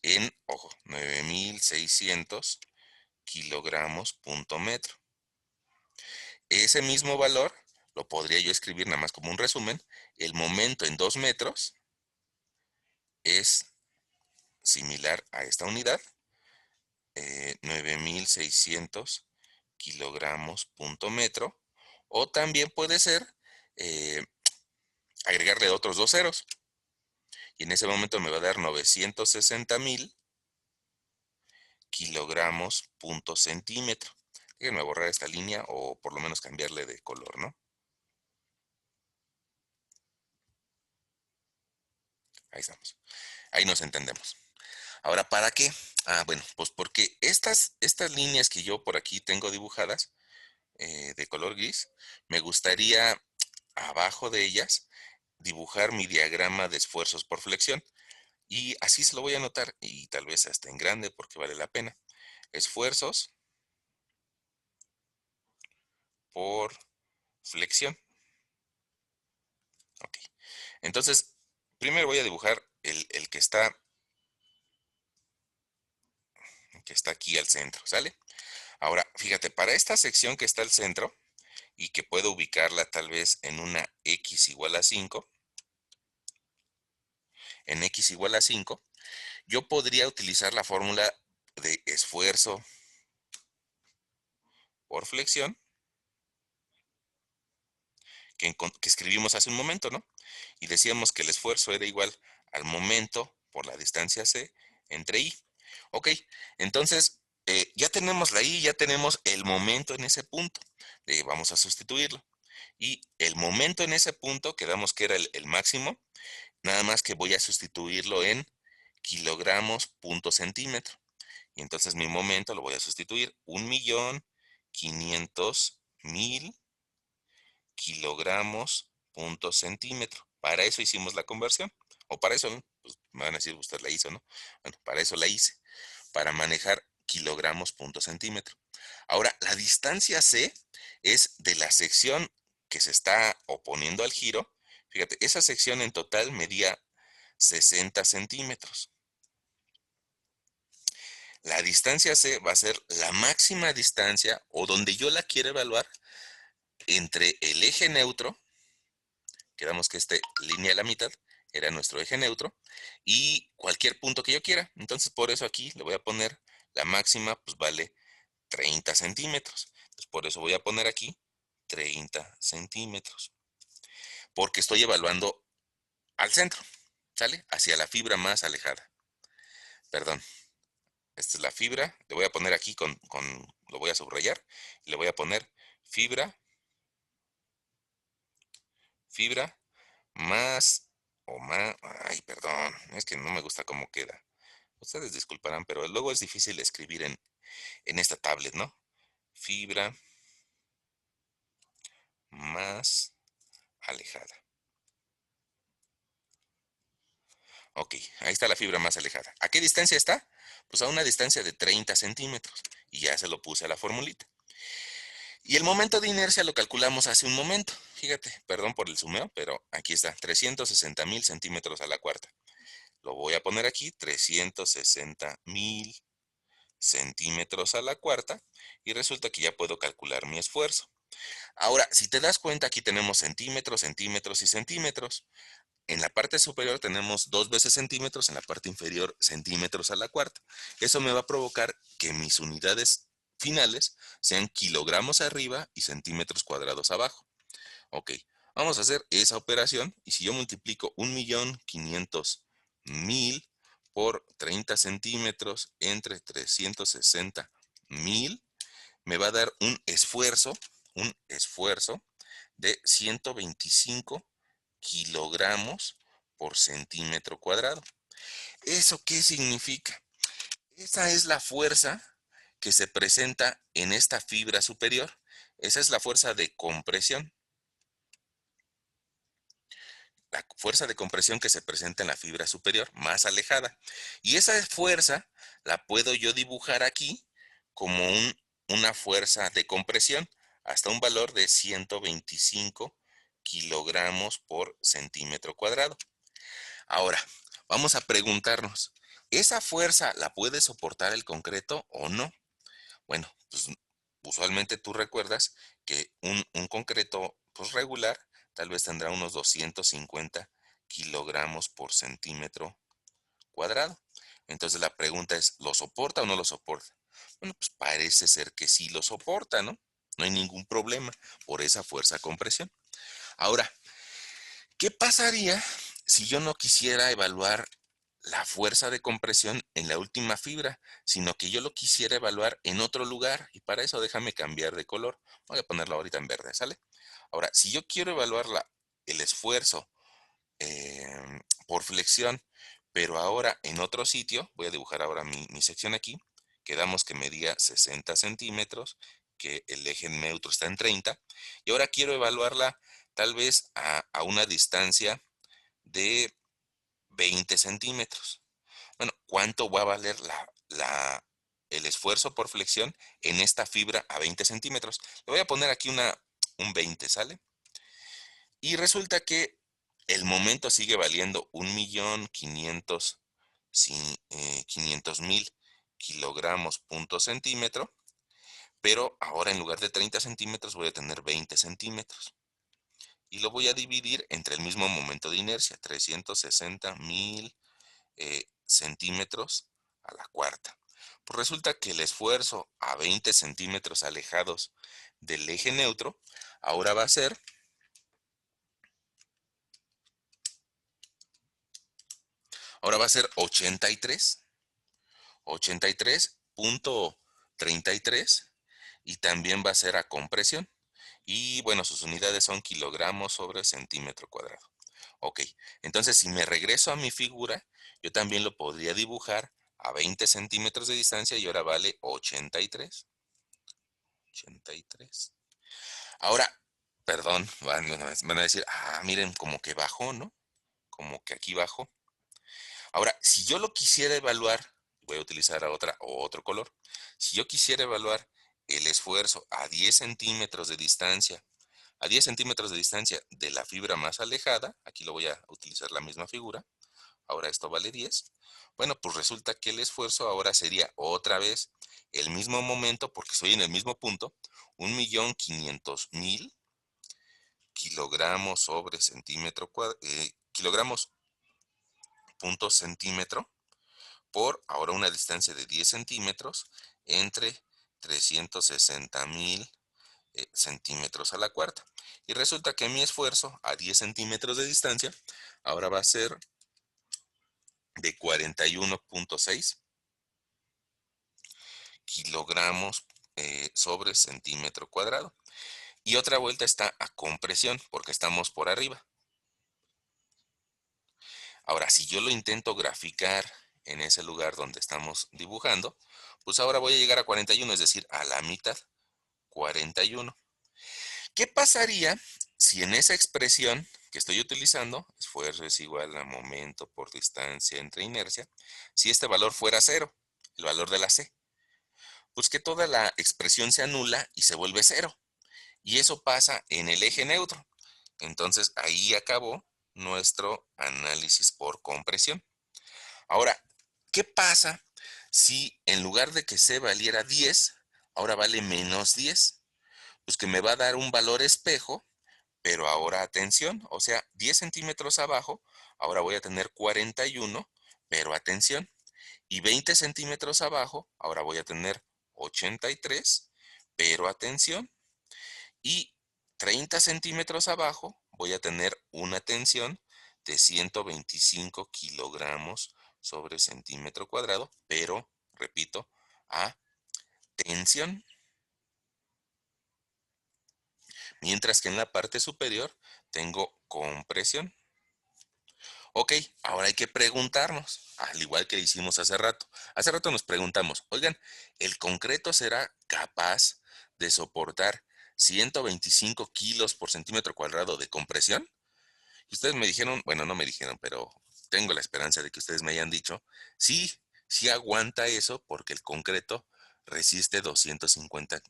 en, ojo, 9,600 kilogramos punto metro. Ese mismo valor lo podría yo escribir nada más como un resumen. El momento en 2 metros es similar a esta unidad, 9,600 kilogramos punto metro. O también puede ser eh, agregarle otros 2 ceros. Y en ese momento me va a dar 960,000 kilogramos punto centímetro. Déjenme borrar esta línea o por lo menos cambiarle de color, ¿no? Ahí estamos. Ahí nos entendemos. Ahora, ¿para qué? Ah, bueno, pues porque estas líneas que yo por aquí tengo dibujadas de color gris, me gustaría abajo de ellas dibujar mi diagrama de esfuerzos por flexión. Y así se lo voy a anotar y tal vez hasta en grande porque vale la pena. Esfuerzos por flexión. Ok. Entonces, primero voy a dibujar el que está aquí al centro, ¿sale? Ahora, fíjate, para esta sección que está al centro y que puedo ubicarla tal vez en una x igual a 5, en x igual a 5, yo podría utilizar la fórmula de esfuerzo por flexión que escribimos hace un momento, ¿no? Y decíamos que el esfuerzo era igual al momento por la distancia c entre i. Ok, entonces ya tenemos la i, ya tenemos el momento en ese punto. Vamos a sustituirlo. Y el momento en ese punto, quedamos que era el máximo, nada más que voy a sustituirlo en kilogramos punto centímetro. Y entonces mi momento lo voy a sustituir 1.500.000 kilogramos punto centímetro. Para eso hicimos la conversión. O para eso, ¿no? Pues me van a decir, usted la hizo, ¿no? Bueno, para eso la hice. Para manejar kilogramos punto centímetro. Ahora, la distancia C es de la sección que se está oponiendo al giro. Fíjate, esa sección en total medía 60 centímetros. La distancia C va a ser la máxima distancia o donde yo la quiero evaluar entre el eje neutro, quedamos que esta línea a la mitad era nuestro eje neutro, y cualquier punto que yo quiera. Entonces, por eso aquí le voy a poner la máxima, pues vale 30 centímetros. Entonces, por eso voy a poner aquí 30 centímetros, porque estoy evaluando al centro, ¿sale? Hacia la fibra más alejada. Perdón, esta es la fibra. Le voy a poner aquí lo voy a subrayar, y le voy a poner fibra, fibra más o más, ay, perdón, es que no me gusta cómo queda. Ustedes disculparán, pero luego es difícil escribir en esta tablet, ¿no? Fibra más alejada. Ok, ahí está la fibra más alejada. ¿A qué distancia está? Pues a una distancia de 30 centímetros. Y ya se lo puse a la formulita. Y el momento de inercia lo calculamos hace un momento. Fíjate, perdón por el sumeo, pero aquí está, 360.000 centímetros a la cuarta. Lo voy a poner aquí, 360.000 centímetros a la cuarta. Y resulta que ya puedo calcular mi esfuerzo. Ahora, si te das cuenta, aquí tenemos centímetros, centímetros y centímetros. En la parte superior tenemos 2 veces centímetros, en la parte inferior centímetros a la cuarta. Eso me va a provocar que mis unidades finales sean kilogramos arriba y centímetros cuadrados abajo. Ok, vamos a hacer esa operación y si yo multiplico 1.500.000 por 30 centímetros entre 360.000, me va a dar un esfuerzo de 125 kilogramos por centímetro cuadrado. ¿Eso qué significa? Esa es la fuerza que se presenta en esta fibra superior. Esa es la fuerza de compresión. La fuerza de compresión que se presenta en la fibra superior, más alejada. Y esa fuerza la puedo yo dibujar aquí como una fuerza de compresión hasta un valor de 125 kilogramos por centímetro cuadrado. Ahora, vamos a preguntarnos, ¿esa fuerza la puede soportar el concreto o no? Bueno, pues usualmente tú recuerdas que un concreto pues, regular tal vez tendrá unos 250 kilogramos por centímetro cuadrado. Entonces la pregunta es, ¿lo soporta o no lo soporta? Bueno, pues parece ser que sí lo soporta, ¿no? No hay ningún problema por esa fuerza de compresión. Ahora, ¿qué pasaría si yo no quisiera evaluar la fuerza de compresión en la última fibra, sino que yo lo quisiera evaluar en otro lugar? Y para eso déjame cambiar de color. Voy a ponerlo ahorita en verde, ¿sale? Ahora, si yo quiero evaluar el esfuerzo por flexión, pero ahora en otro sitio, voy a dibujar ahora mi sección aquí, quedamos que medía 60 centímetros, que el eje neutro está en 30, y ahora quiero evaluarla tal vez a una distancia de 20 centímetros. Bueno, ¿cuánto va a valer el esfuerzo por flexión en esta fibra a 20 centímetros? Le voy a poner aquí un 20, ¿sale? Y resulta que el momento sigue valiendo 1.500.000 kilogramos punto centímetro, pero ahora en lugar de 30 centímetros voy a tener 20 centímetros. Y lo voy a dividir entre el mismo momento de inercia, 360.000 centímetros a la cuarta. Pues resulta que el esfuerzo a 20 centímetros alejados del eje neutro ahora va a ser 83.33 y también va a ser a compresión. Y bueno, sus unidades son kilogramos sobre centímetro cuadrado. Ok, entonces si me regreso a mi figura, yo también lo podría dibujar a 20 centímetros de distancia y ahora vale 83. 83. Ahora, perdón, van a decir, miren, como que bajó, ¿no? Como que aquí bajó. Ahora, si yo lo quisiera evaluar, voy a utilizar otro color. Si yo quisiera evaluar el esfuerzo a 10 centímetros de distancia, a 10 centímetros de distancia de la fibra más alejada, aquí lo voy a utilizar la misma figura, ahora esto vale 10. Bueno, pues resulta que el esfuerzo ahora sería otra vez el mismo momento, porque estoy en el mismo punto, 1.500.000 kilogramos sobre centímetro cuadrado, kilogramos punto centímetro por ahora una distancia de 10 centímetros entre 360.000 centímetros a la cuarta. Y resulta que mi esfuerzo a 10 centímetros de distancia ahora va a ser de 41.6 kilogramos sobre centímetro cuadrado. Y otra vuelta está a compresión porque estamos por arriba. Ahora, si yo lo intento graficar en ese lugar donde estamos dibujando, pues ahora voy a llegar a 41, es decir, a la mitad, 41. ¿Qué pasaría si en esa expresión que estoy utilizando, esfuerzo es igual a momento por distancia entre inercia, si este valor fuera cero, el valor de la C? Pues que toda la expresión se anula y se vuelve cero. Y eso pasa en el eje neutro. Entonces ahí acabó nuestro análisis por compresión. Ahora, ¿qué pasa si en lugar de que C valiera 10, ahora vale menos 10? Pues que me va a dar un valor espejo, pero ahora atención, o sea, 10 centímetros abajo, ahora voy a tener 41, pero atención. Y 20 centímetros abajo, ahora voy a tener 83, pero atención. Y 30 centímetros abajo, voy a tener una tensión de 125 kilogramos sobre centímetro cuadrado, pero, repito, a tensión. Mientras que en la parte superior tengo compresión. Ok, ahora hay que preguntarnos, al igual que hicimos hace rato. Hace rato nos preguntamos, oigan, ¿el concreto será capaz de soportar 125 kilos por centímetro cuadrado de compresión? Y ustedes me dijeron, bueno, no me dijeron, pero tengo la esperanza de que ustedes me hayan dicho, sí, sí aguanta eso porque el concreto resiste 250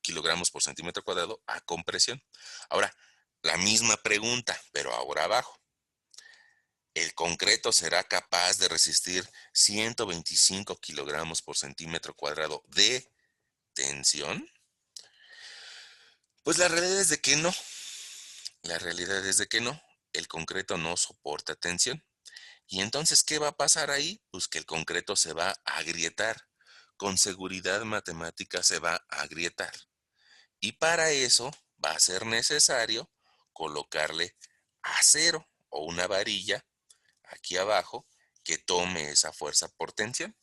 kilogramos por centímetro cuadrado a compresión. Ahora, la misma pregunta, pero ahora abajo. ¿El concreto será capaz de resistir 125 kilogramos por centímetro cuadrado de tensión? Pues la realidad es de que no. La realidad es de que no. El concreto no soporta tensión. Y entonces, ¿qué va a pasar ahí? Pues que el concreto se va a agrietar. Con seguridad matemática se va a agrietar. Y para eso va a ser necesario colocarle acero o una varilla aquí abajo que tome esa fuerza por tensión.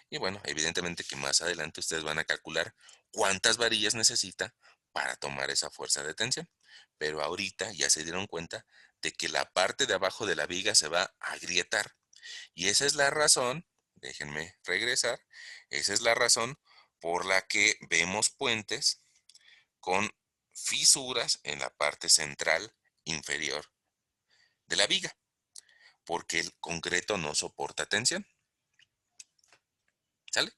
Y bueno, evidentemente que más adelante ustedes van a calcular cuántas varillas necesita para tomar esa fuerza de tensión. Pero ahorita ya se dieron cuenta de que la parte de abajo de la viga se va a agrietar. Y esa es la razón, déjenme regresar, esa es la razón por la que vemos puentes con fisuras en la parte central inferior de la viga, porque el concreto no soporta tensión. ¿Sale?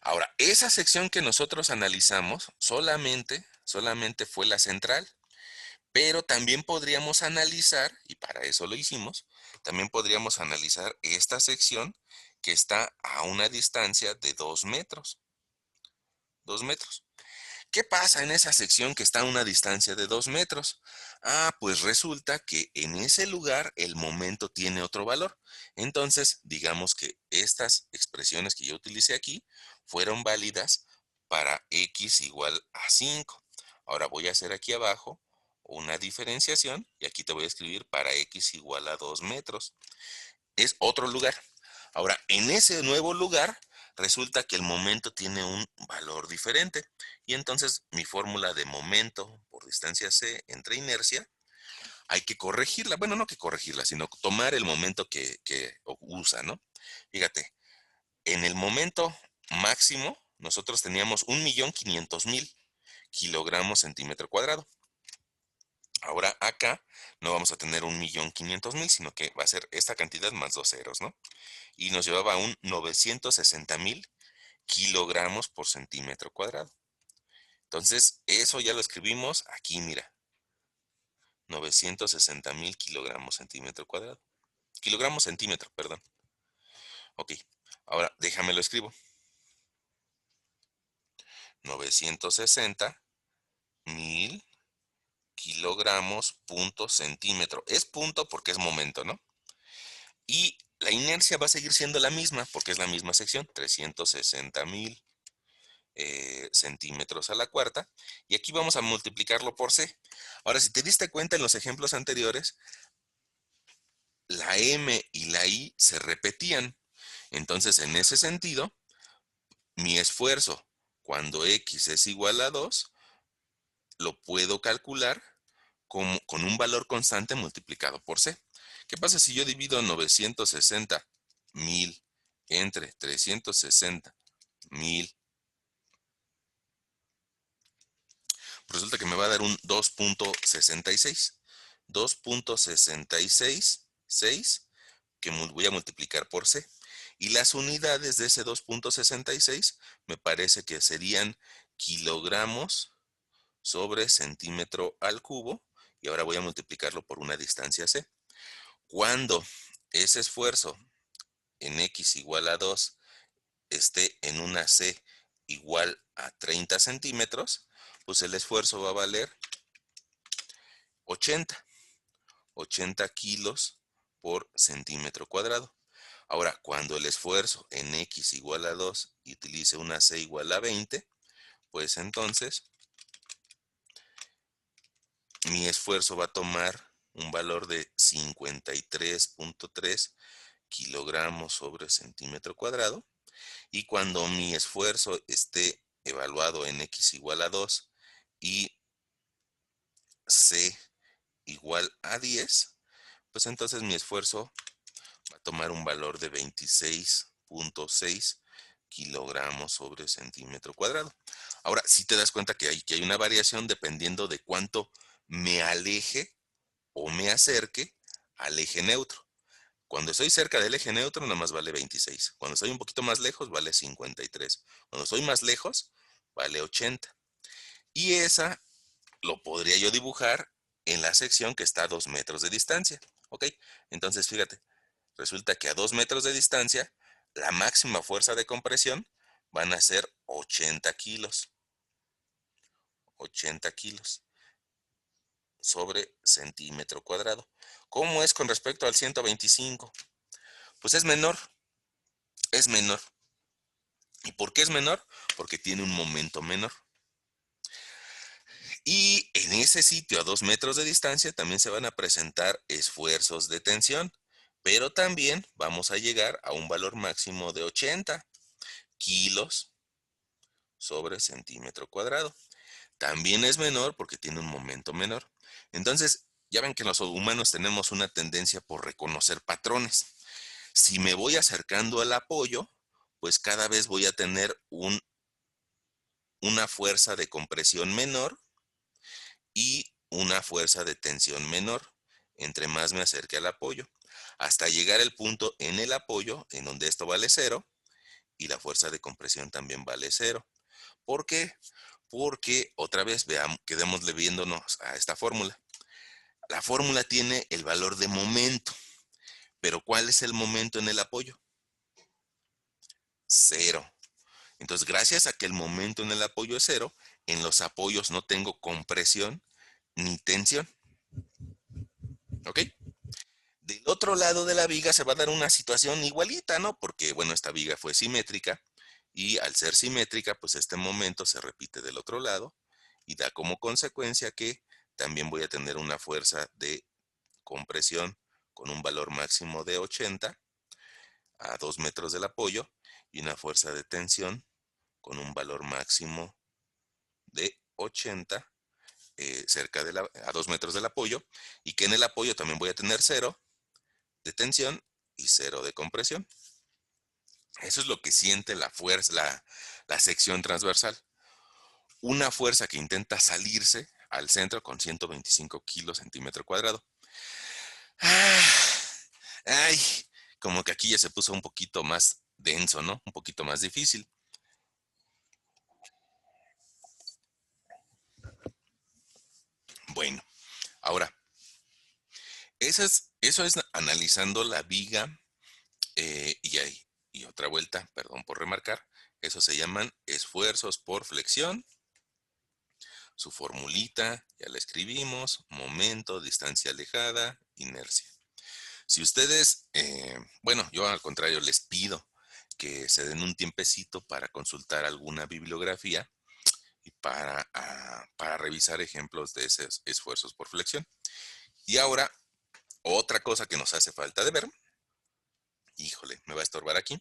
Ahora, esa sección que nosotros analizamos solamente fue la central, pero también podríamos analizar, y para eso lo hicimos, también podríamos analizar esta sección que está a una distancia de 2 metros. 2 metros. ¿Qué pasa en esa sección que está a una distancia de 2 metros? Pues resulta que en ese lugar el momento tiene otro valor. Entonces, digamos que estas expresiones que yo utilicé aquí fueron válidas para x igual a 5. Ahora voy a hacer aquí abajo una diferenciación y aquí te voy a escribir para x igual a 2 metros. Es otro lugar. Ahora, en ese nuevo lugar resulta que el momento tiene un valor diferente. Y entonces mi fórmula de momento por distancia c entre inercia, hay que corregirla. Bueno, no que corregirla, sino tomar el momento que usa, ¿no? Fíjate, en el momento máximo, nosotros teníamos 1.500.000 kilogramos centímetro cuadrado. Ahora acá no vamos a tener 1.500.000, sino que va a ser esta cantidad más dos ceros, ¿no? Y nos llevaba a un 960.000 kilogramos por centímetro cuadrado. Entonces, eso ya lo escribimos aquí, mira. 960.000 kilogramos centímetro cuadrado. Kilogramos centímetro, perdón. Ok, ahora déjame lo escribo. 960.000 kilogramos punto centímetro. Es punto porque es momento, ¿no? Y la inercia va a seguir siendo la misma porque es la misma sección, 360.000 centímetros a la cuarta. Y aquí vamos a multiplicarlo por C. Ahora, si te diste cuenta en los ejemplos anteriores, la M y la I se repetían. Entonces, en ese sentido, mi esfuerzo cuando X es igual a 2 lo puedo calcular con un valor constante multiplicado por C. ¿Qué pasa si yo divido 960.000 entre 360.000? Resulta que me va a dar un 2.66. 2.666 que voy a multiplicar por C. Y las unidades de ese 2.66 me parece que serían kilogramos sobre centímetro al cubo. Y ahora voy a multiplicarlo por una distancia C. Cuando ese esfuerzo en X igual a 2 esté en una C igual a 30 centímetros, pues el esfuerzo va a valer 80 kilos por centímetro cuadrado. Ahora, cuando el esfuerzo en X igual a 2 y utilice una C igual a 20, pues entonces mi esfuerzo va a tomar un valor de 53.3 kilogramos sobre centímetro cuadrado. Y cuando mi esfuerzo esté evaluado en X igual a 2 y C igual a 10, pues entonces mi esfuerzo va a tomar un valor de 26.6 kilogramos sobre centímetro cuadrado. Ahora, si te das cuenta que hay una variación dependiendo de cuánto me aleje o me acerque al eje neutro. Cuando estoy cerca del eje neutro, nada más vale 26. Cuando estoy un poquito más lejos, vale 53. Cuando estoy más lejos, vale 80. Y esa lo podría yo dibujar en la sección que está a 2 metros de distancia. ¿Ok? Entonces, fíjate, resulta que a 2 metros de distancia, la máxima fuerza de compresión van a ser 80 kilos. 80 kilos sobre centímetro cuadrado. ¿Cómo es con respecto al 125? Pues es menor, es menor. ¿Y por qué es menor? Porque tiene un momento menor. Y en ese sitio a 2 metros de distancia también se van a presentar esfuerzos de tensión, pero también vamos a llegar a un valor máximo de 80 kilos sobre centímetro cuadrado. También es menor porque tiene un momento menor. Entonces, ya ven que los humanos tenemos una tendencia por reconocer patrones. Si me voy acercando al apoyo, pues cada vez voy a tener una fuerza de compresión menor y una fuerza de tensión menor, entre más me acerque al apoyo, hasta llegar al punto en el apoyo en donde esto vale cero y la fuerza de compresión también vale cero. ¿Por qué? Porque otra vez veamos, quedémosle viéndonos a esta fórmula. La fórmula tiene el valor de momento, pero ¿cuál es el momento en el apoyo? Cero. Entonces, gracias a que el momento en el apoyo es cero, en los apoyos no tengo compresión ni tensión. ¿Ok? Del otro lado de la viga se va a dar una situación igualita, ¿no? Porque, bueno, esta viga fue simétrica y al ser simétrica, pues este momento se repite del otro lado y da como consecuencia que también voy a tener una fuerza de compresión con un valor máximo de 80 a 2 metros del apoyo y una fuerza de tensión con un valor máximo de 80 cerca a 2 metros del apoyo, y que en el apoyo también voy a tener 0 de tensión y 0 de compresión. Eso es lo que siente la fuerza, la sección transversal. Una fuerza que intenta salirse al centro con 125 kilos centímetro cuadrado. Ah, ay, como que aquí ya se puso un poquito más denso, ¿no? Un poquito más difícil. Bueno, ahora, eso es analizando la viga y otra vuelta, perdón por remarcar, eso se llaman esfuerzos por flexión. Su formulita, ya la escribimos, momento, distancia alejada, inercia. Si ustedes, bueno, yo al contrario les pido que se den un tiempecito para consultar alguna bibliografía y para revisar ejemplos de esos esfuerzos por flexión. Y ahora, otra cosa que nos hace falta de ver, híjole, me va a estorbar aquí,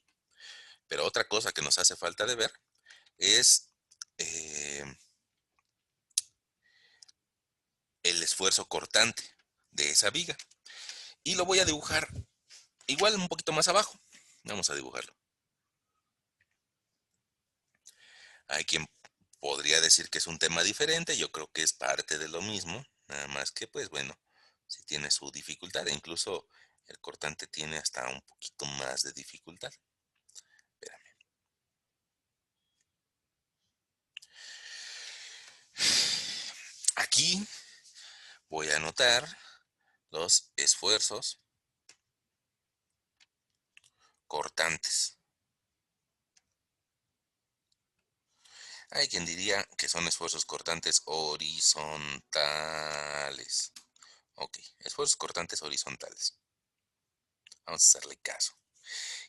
pero otra cosa que nos hace falta de ver es eh, el esfuerzo cortante de esa viga. Y lo voy a dibujar igual un poquito más abajo. Vamos a dibujarlo. Hay quien podría decir que es un tema diferente, yo creo que es parte de lo mismo, nada más que pues bueno, si tiene su dificultad, e incluso el cortante tiene hasta un poquito más de dificultad. Espérame. Aquí voy a anotar los esfuerzos cortantes. Hay quien diría que son esfuerzos cortantes horizontales. Ok, esfuerzos cortantes horizontales. Vamos a hacerle caso.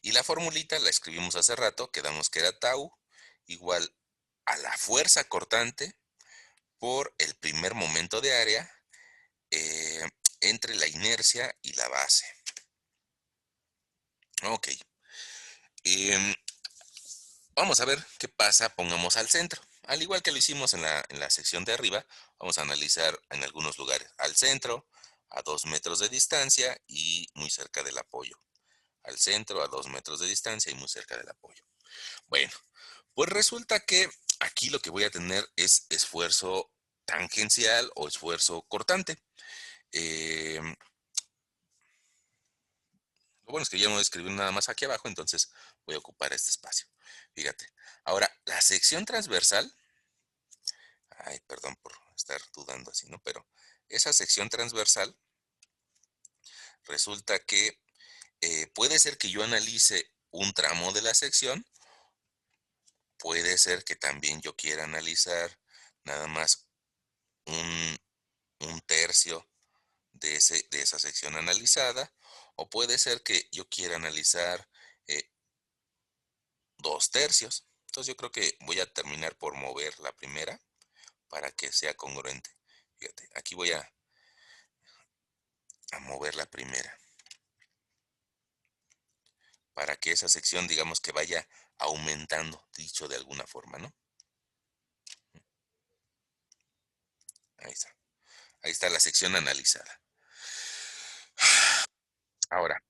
Y la formulita la escribimos hace rato, quedamos que era tau igual a la fuerza cortante por el primer momento de área eh, entre la inercia y la base. Ok. Em, Vamos a ver qué pasa, pongamos al centro. Al igual que lo hicimos en la sección de arriba, vamos a analizar en algunos lugares al centro, a 2 metros de distancia y muy cerca del apoyo. Al centro, a 2 metros de distancia y muy cerca del apoyo. Bueno, pues resulta que aquí lo que voy a tener es esfuerzo tangencial o esfuerzo cortante. Lo bueno es que ya no voy a escribir nada más aquí abajo, entonces voy a ocupar este espacio. Fíjate. Ahora, la sección transversal, ay, perdón por estar dudando así, ¿no? Pero esa sección transversal resulta que puede ser que yo analice un tramo de la sección, puede ser que también yo quiera analizar nada más un, un tercio de esa sección analizada, o puede ser que yo quiera analizar 2 tercios. Entonces yo creo que voy a terminar por mover la primera para que sea congruente. Fíjate, aquí voy a mover la primera para que esa sección, digamos que vaya aumentando, dicho de alguna forma, ¿no? Ahí está. Ahí está la sección analizada. Ahora,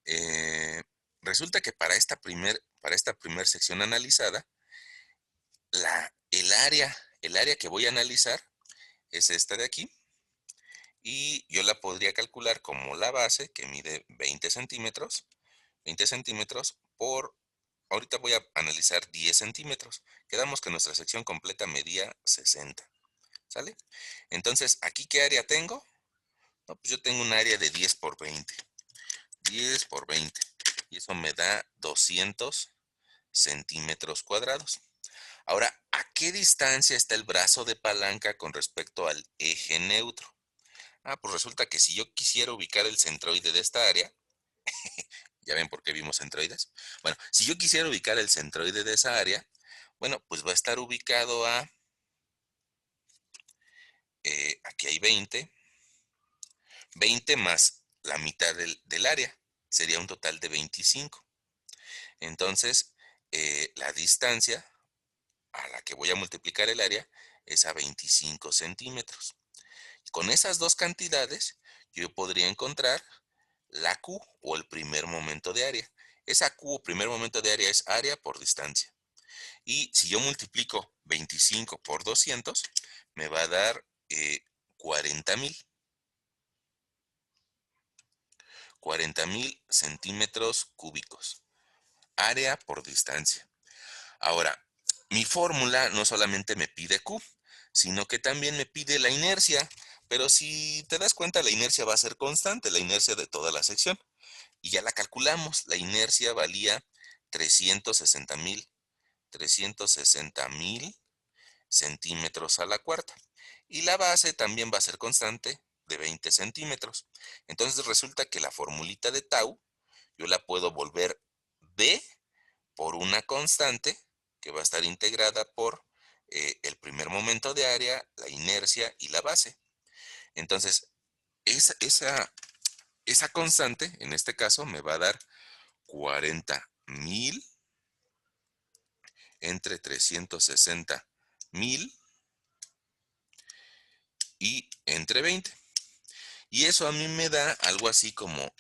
eh, resulta que para esta primer sección analizada, el área que voy a analizar es esta de aquí, y yo la podría calcular como la base, que mide 20 centímetros por, ahorita voy a analizar 10 centímetros. Quedamos que nuestra sección completa medía 60, ¿sale? Entonces, ¿aquí qué área tengo? No, pues yo tengo un área de 10 por 20. 10 por 20. Y eso me da 200 centímetros cuadrados. Ahora, ¿a qué distancia está el brazo de palanca con respecto al eje neutro? Ah, pues resulta que si yo quisiera ubicar el centroide de esta área, ¿ya ven por qué vimos centroides? Bueno, si yo quisiera ubicar el centroide de esa área, bueno, pues va a estar ubicado aquí hay 20 más la mitad del área, sería un total de 25. Entonces, la distancia a la que voy a multiplicar el área es a 25 centímetros. Con esas dos cantidades, yo podría encontrar la Q o el primer momento de área. Esa Q o primer momento de área es área por distancia. Y si yo multiplico 25 por 200, me va a dar 40,000. 40,000 centímetros cúbicos. Área por distancia. Ahora, mi fórmula no solamente me pide Q, sino que también me pide la inercia. Pero si te das cuenta, la inercia va a ser constante, la inercia de toda la sección. Y ya la calculamos. La inercia valía 360,000 360,000 centímetros a la cuarta. Y la base también va a ser constante de 20 centímetros. Entonces resulta que la formulita de tau yo la puedo volver B por una constante que va a estar integrada por el primer momento de área, la inercia y la base. Entonces, esa constante, en este caso, me va a dar 40,000 entre 360,000 y entre 20. Y eso a mí me da algo así como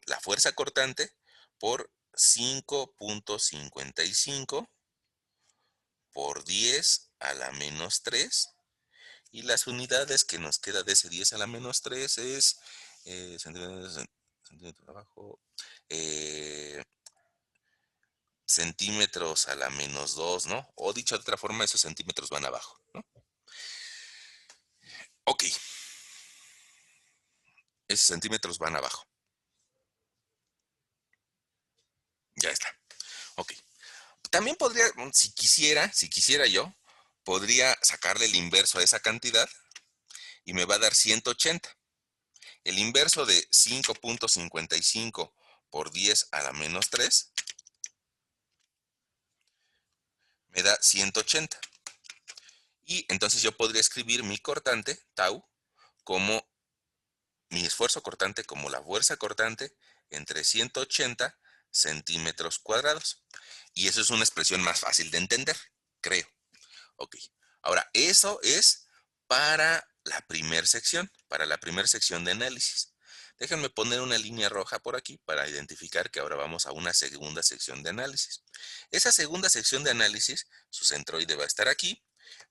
la fuerza cortante por 5,55 por 10 a la menos 3. Y las unidades que nos queda de ese 10 a la menos 3 es centímetros abajo, eh, centímetros a la menos 2, ¿no? O dicho de otra forma, esos centímetros van abajo, ¿no? Ok, esos centímetros van abajo. Ya está. Ok. También podría, si quisiera yo, podría sacarle el inverso a esa cantidad y me va a dar 180. El inverso de 5,55 por 10 a la menos 3 me da 180. Y entonces yo podría escribir mi cortante, tau, como mi esfuerzo cortante, como la fuerza cortante entre 180 centímetros cuadrados. Y eso es una expresión más fácil de entender, creo. Ok. Ahora, eso es para la primera sección de análisis. Déjenme poner una línea roja por aquí para identificar que ahora vamos a una segunda sección de análisis. Esa segunda sección de análisis, su centroide va a estar aquí,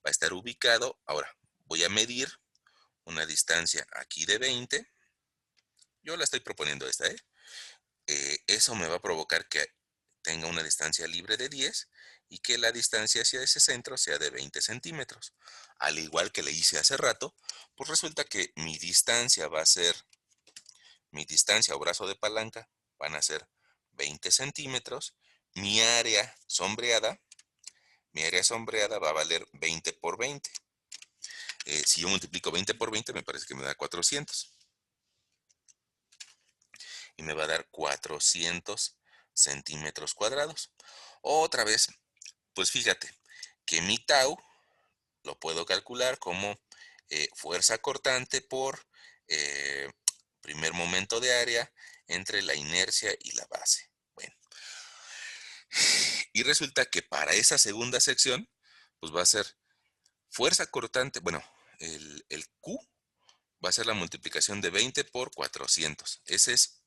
va a estar ubicado. Ahora, voy a medir una distancia aquí de 20. Yo la estoy proponiendo esta, ¿eh? Eso me va a provocar que tenga una distancia libre de 10 y que la distancia hacia ese centro sea de 20 centímetros. Al igual que le hice hace rato, pues resulta que mi distancia o brazo de palanca van a ser 20 centímetros. Mi área sombreada, mi área sombreada va a valer 20 por 20. Si yo multiplico 20 por 20, me parece que me da 400. Y me va a dar 400 centímetros cuadrados. Otra vez, pues fíjate que mi tau lo puedo calcular como fuerza cortante por eh, primer momento de área entre la inercia y la base. Bueno, y resulta que para esa segunda sección, pues va a ser fuerza cortante, bueno, el Q va a ser la multiplicación de 20 por 400. Ese es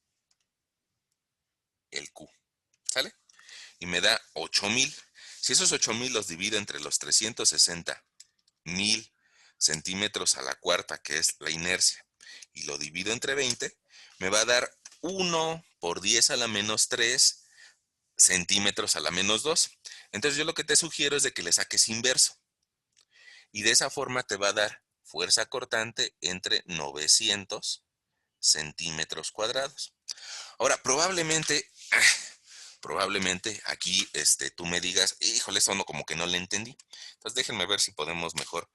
el Q, ¿sale? Y me da 8,000. Si esos 8,000 los divido entre los 360,000 centímetros a la cuarta, que es la inercia, y lo divido entre 20, me va a dar 1 por 10 a la menos 3 centímetros a la menos 2. Entonces yo lo que te sugiero es de que le saques inverso. Y de esa forma te va a dar fuerza cortante entre 900 centímetros cuadrados. Ahora, probablemente aquí tú me digas, híjole, eso no, como que no le entendí. Entonces déjenme ver si podemos mejor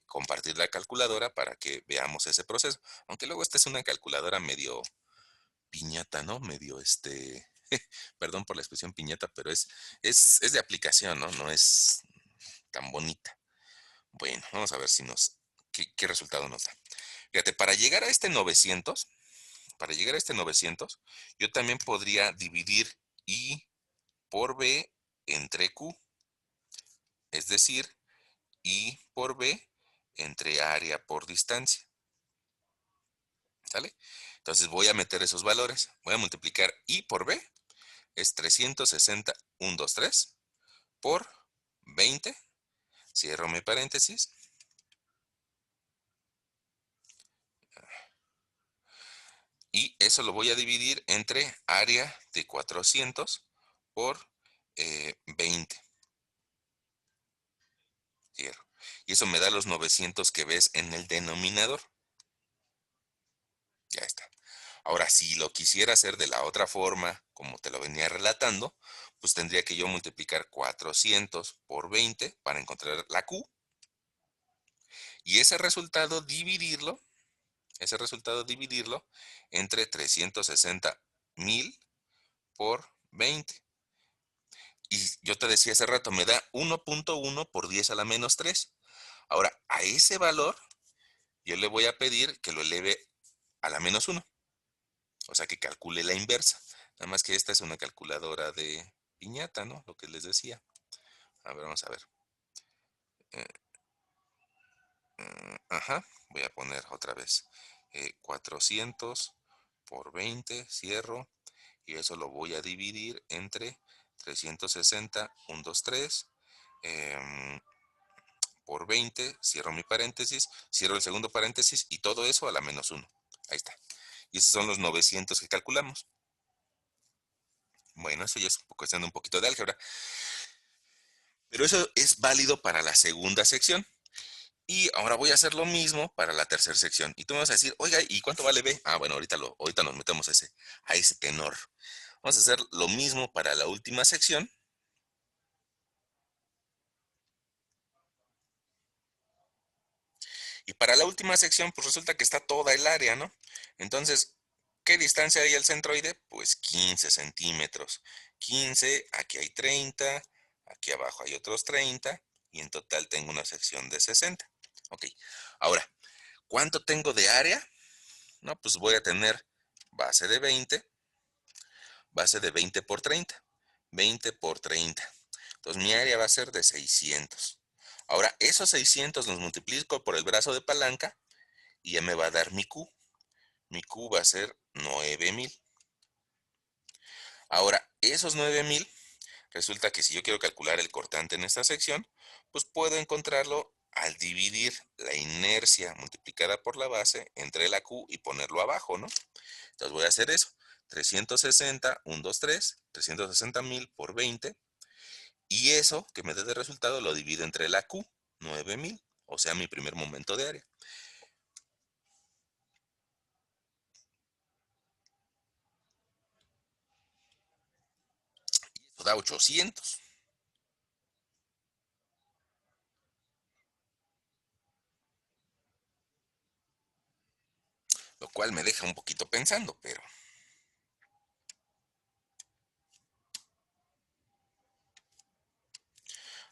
compartir la calculadora para que veamos ese proceso. Aunque luego esta es una calculadora medio piñata, ¿no? Medio perdón por la expresión piñata, pero es de aplicación, ¿no? No es tan bonita. Bueno, vamos a ver si qué resultado nos da. Fíjate, para llegar a este 900, yo también podría dividir I por B entre Q, es decir, I por B entre área por distancia, ¿sale? Entonces voy a meter esos valores. Voy a multiplicar I por B, es 360,123 por 20, cierro mi paréntesis, y eso lo voy a dividir entre área de 400 por 20, cierro. Y eso me da los 900 que ves en el denominador. Ya está. Ahora, si lo quisiera hacer de la otra forma, como te lo venía relatando, pues tendría que yo multiplicar 400 por 20 para encontrar la Q, y ese resultado dividirlo entre 360,000 por 20. Y yo te decía hace rato, me da 1.1 por 10 a la menos 3. Ahora, a ese valor yo le voy a pedir que lo eleve a la menos 1. O sea, que calcule la inversa. Nada más que esta es una calculadora de piñata, ¿no? Lo que les decía. A ver, vamos a ver. Eh, ajá, voy a poner otra vez. 400 por 20, cierro. Y eso lo voy a dividir entre 360, 1, 2, 3. Por 20, cierro mi paréntesis, cierro el segundo paréntesis y todo eso a la menos 1. Ahí está. Y esos son los 900 que calculamos. Bueno, eso ya es cuestión de un poquito de álgebra. Pero eso es válido para la segunda sección. Y ahora voy a hacer lo mismo para la tercera sección. Y tú me vas a decir, oiga, ¿y cuánto vale B? Ah, bueno, ahorita nos metemos a ese tenor. Vamos a hacer lo mismo para la última sección. Y para la última sección, pues resulta que está toda el área, ¿no? Entonces, ¿qué distancia hay al centroide? Pues 15 centímetros. 15, aquí hay 30, aquí abajo hay otros 30, y en total tengo una sección de 60. Ok, ahora, ¿cuánto tengo de área? No, pues voy a tener base de 20, base de 20 por 30. 20 por 30. Entonces mi área va a ser de 600. Ahora, esos 600 los multiplico por el brazo de palanca y ya me va a dar mi Q. Mi Q va a ser 9000. Ahora, esos 9000, resulta que si yo quiero calcular el cortante en esta sección, pues puedo encontrarlo al dividir la inercia multiplicada por la base entre la Q y ponerlo abajo, ¿no? Entonces voy a hacer eso. 360, 1, 2, 3, 360,000 por 20. Y eso que me dé de resultado lo divido entre la Q, 9000, o sea, mi primer momento de área. Eso da 800, lo cual me deja un poquito pensando, pero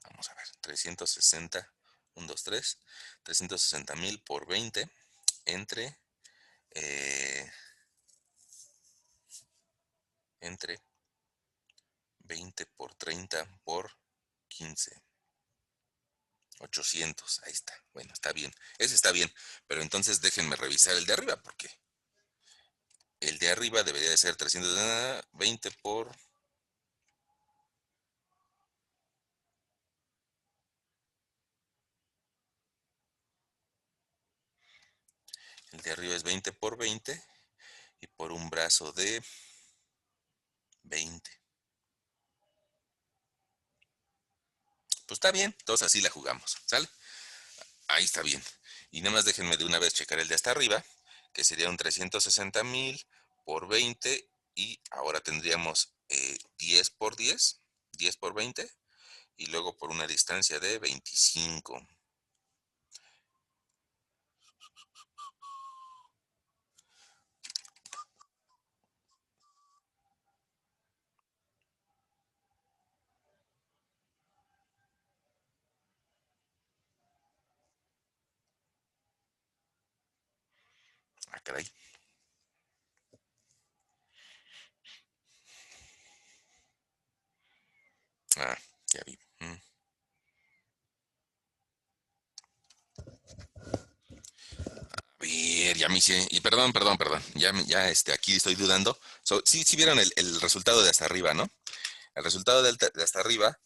vamos a ver. 360, 1, 2, 3, 360,000 por 20 entre, eh, entre 20 por 30 por 15. 800, ahí está. Bueno, está bien. Ese está bien. Pero entonces déjenme revisar el de arriba, porque el de arriba debería de ser 320 por... El de arriba es 20 por 20 y por un brazo de 20. Pues está bien, entonces así la jugamos, ¿sale? Ahí está bien. Y nada más déjenme de una vez checar el de hasta arriba, que sería un 360,000 por 20, y ahora tendríamos 10 por 10, 10 por 20, y luego por una distancia de 25. Ah, caray. Ya vi. A ver, ya me hice. Y perdón. Ya aquí estoy dudando. Sí, sí vieron el resultado de hasta arriba, ¿no? El resultado de hasta arriba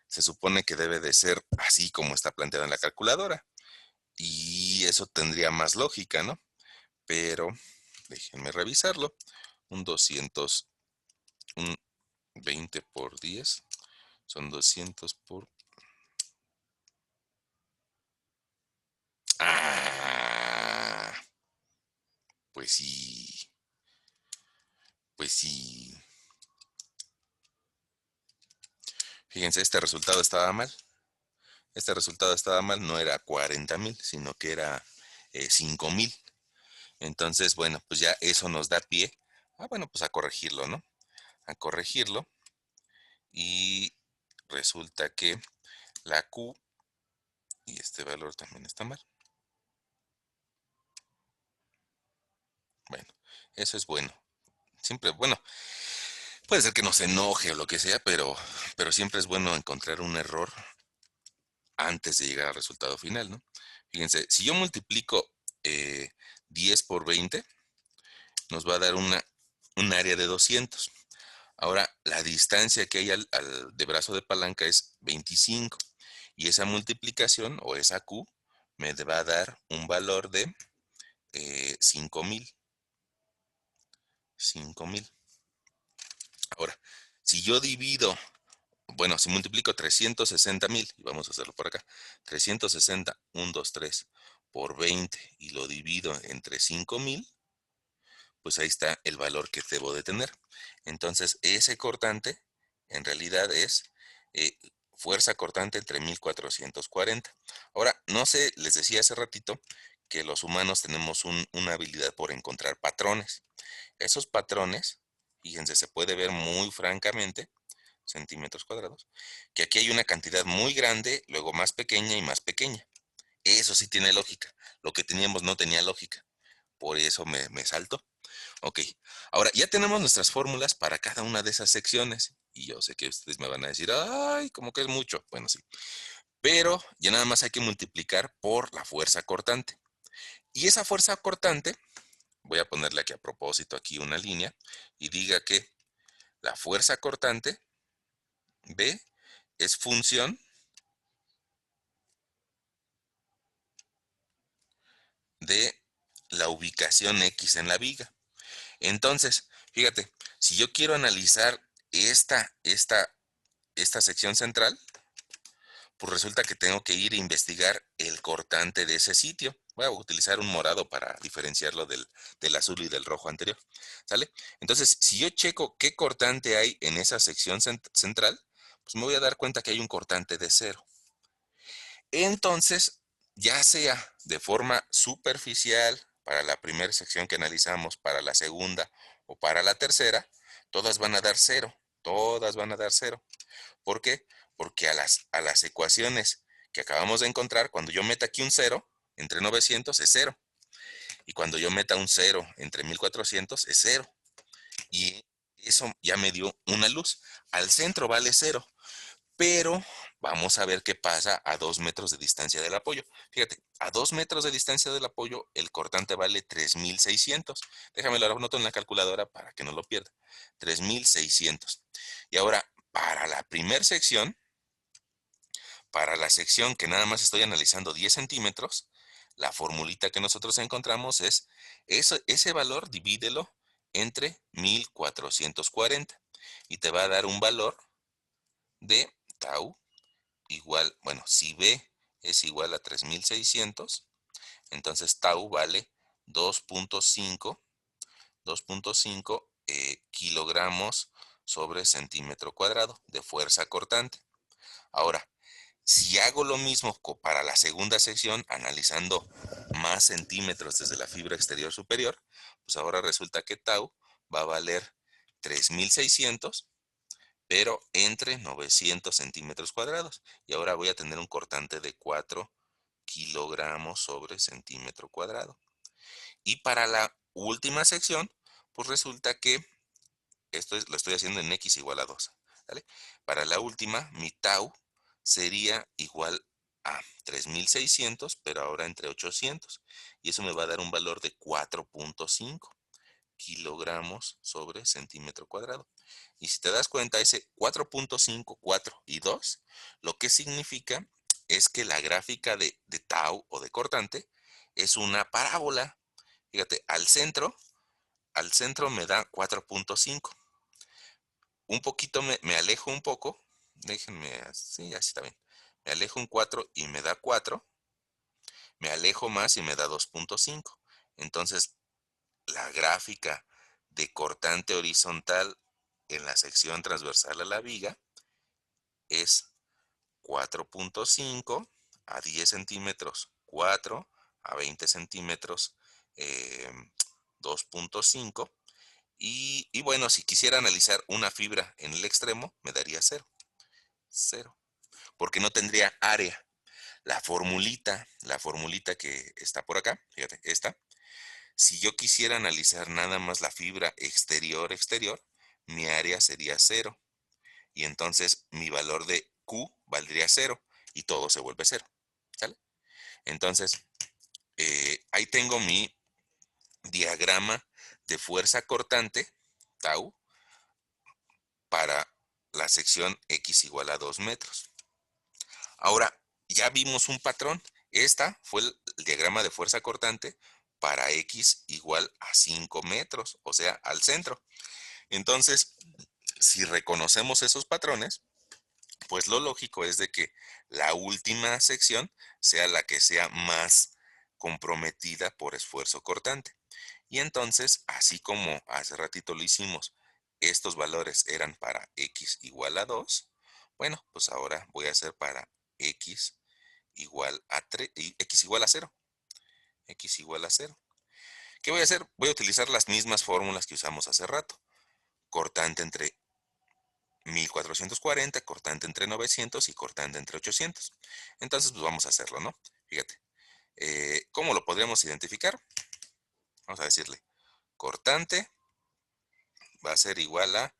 se supone que debe de ser así como está planteado en la calculadora. Y eso tendría más lógica, ¿no? Pero déjenme revisarlo. Un 200, un 20 por 10 son 200 por... Ah, pues sí, pues sí. Fíjense, este resultado estaba mal. Este resultado estaba mal, no era 40,000, sino que era 5,000. Entonces, bueno, pues ya eso nos da pie bueno, pues a corregirlo, ¿no? A corregirlo y resulta que la Q y este valor también está mal. Bueno, eso es bueno. Siempre, bueno, puede ser que nos enoje o lo que sea, pero siempre es bueno encontrar un error antes de llegar al resultado final, ¿no? Fíjense, si yo multiplico eh, 10 por 20, nos va a dar un área de 200. Ahora, la distancia que hay de brazo de palanca es 25 y esa multiplicación o esa Q me va a dar un valor de 5,000. 5,000. Ahora, si yo divido, bueno, si multiplico 360,000, y vamos a hacerlo por acá, 360, 1, 2, 3, por 20 y lo divido entre 5,000, pues ahí está el valor que debo de tener. Entonces, ese cortante en realidad es eh, fuerza cortante entre 1440. Ahora, no sé, les decía hace ratito que los humanos tenemos una habilidad por encontrar patrones. Esos patrones, fíjense, se puede ver muy francamente, centímetros cuadrados, que aquí hay una cantidad muy grande, luego más pequeña y más pequeña. Eso sí tiene lógica. Lo que teníamos no tenía lógica. Por eso me salto. Ok, ahora ya tenemos nuestras fórmulas para cada una de esas secciones. Y yo sé que ustedes me van a decir, ay, como que es mucho. Bueno, sí. Pero ya nada más hay que multiplicar por la fuerza cortante. Y esa fuerza cortante, voy a ponerle aquí a propósito aquí una línea y diga que la fuerza cortante B es función de la ubicación X en la viga. Entonces, fíjate, si yo quiero analizar esta sección central, pues resulta que tengo que ir a investigar el cortante de ese sitio. Voy a utilizar un morado para diferenciarlo del azul y del rojo anterior. ¿Sale? Entonces, si yo checo qué cortante hay en esa sección central, pues me voy a dar cuenta que hay un cortante de 0. Entonces, ya sea de forma superficial para la primera sección que analizamos, para la segunda o para la tercera, todas van a dar 0. Todas van a dar 0. ¿Por qué? Porque a las ecuaciones que acabamos de encontrar, cuando yo meta aquí un 0 entre 900 es 0. Y cuando yo meta un 0 entre 1400 es 0. Y eso ya me dio una luz. Al centro vale 0. Pero vamos a ver qué pasa a 2 metros de distancia del apoyo. Fíjate, a 2 metros de distancia del apoyo, el cortante vale 3600. Déjame lo anoto en la calculadora para que no lo pierda. 3600. Y ahora, para la primera sección, para la sección que nada más estoy analizando 10 centímetros, la formulita que nosotros encontramos es ese valor, divídelo entre 1440 y te va a dar un valor de tau igual, bueno, si B es igual a 3600, entonces tau vale 2.5 kilogramos sobre centímetro cuadrado de fuerza cortante. Ahora, si hago lo mismo para la segunda sección, analizando más centímetros desde la fibra exterior superior, pues ahora resulta que tau va a valer 3600, pero entre 900 centímetros cuadrados. Y ahora voy a tener un cortante de 4 kilogramos sobre centímetro cuadrado. Y para la última sección, pues resulta que lo estoy haciendo en x igual a 2. ¿Vale? Para la última, mi tau sería igual a 3600, pero ahora entre 800. Y eso me va a dar un valor de 4.5 kilogramos sobre centímetro cuadrado. Y si te das cuenta, ese 4.5, 4 y 2, lo que significa es que la gráfica de tau o de cortante es una parábola. Fíjate, al centro me da 4.5. Un poquito me alejo un poco. Déjenme así, así está bien. Me alejo un 4 y me da 4. Me alejo más y me da 2.5. Entonces, la gráfica de cortante horizontal en la sección transversal a la viga es 4.5 a 10 centímetros, 4 a 20 centímetros, 2.5. Y bueno, si quisiera analizar una fibra en el extremo, me daría 0, 0, porque no tendría área. La formulita que está por acá, fíjate, esta, si yo quisiera analizar nada más la fibra exterior, mi área sería 0. Y entonces mi valor de Q valdría 0 y todo se vuelve 0. ¿Sale? Entonces, ahí tengo mi diagrama de fuerza cortante, tau, para la sección X igual a 2 metros. Ahora, ya vimos un patrón. Esta fue el diagrama de fuerza cortante para X igual a 5 metros, o sea, al centro. Entonces, si reconocemos esos patrones, pues lo lógico es de que la última sección sea la que sea más comprometida por esfuerzo cortante. Y entonces, así como hace ratito lo hicimos, estos valores eran para X igual a 2, bueno, pues ahora voy a hacer para X igual a 3, X igual a 0. X igual a 0. ¿Qué voy a hacer? Voy a utilizar las mismas fórmulas que usamos hace rato. Cortante entre 1440, cortante entre 900 y cortante entre 800. Entonces, pues vamos a hacerlo, ¿no? Fíjate. ¿Cómo lo podríamos identificar? Vamos a decirle, cortante va a ser igual a...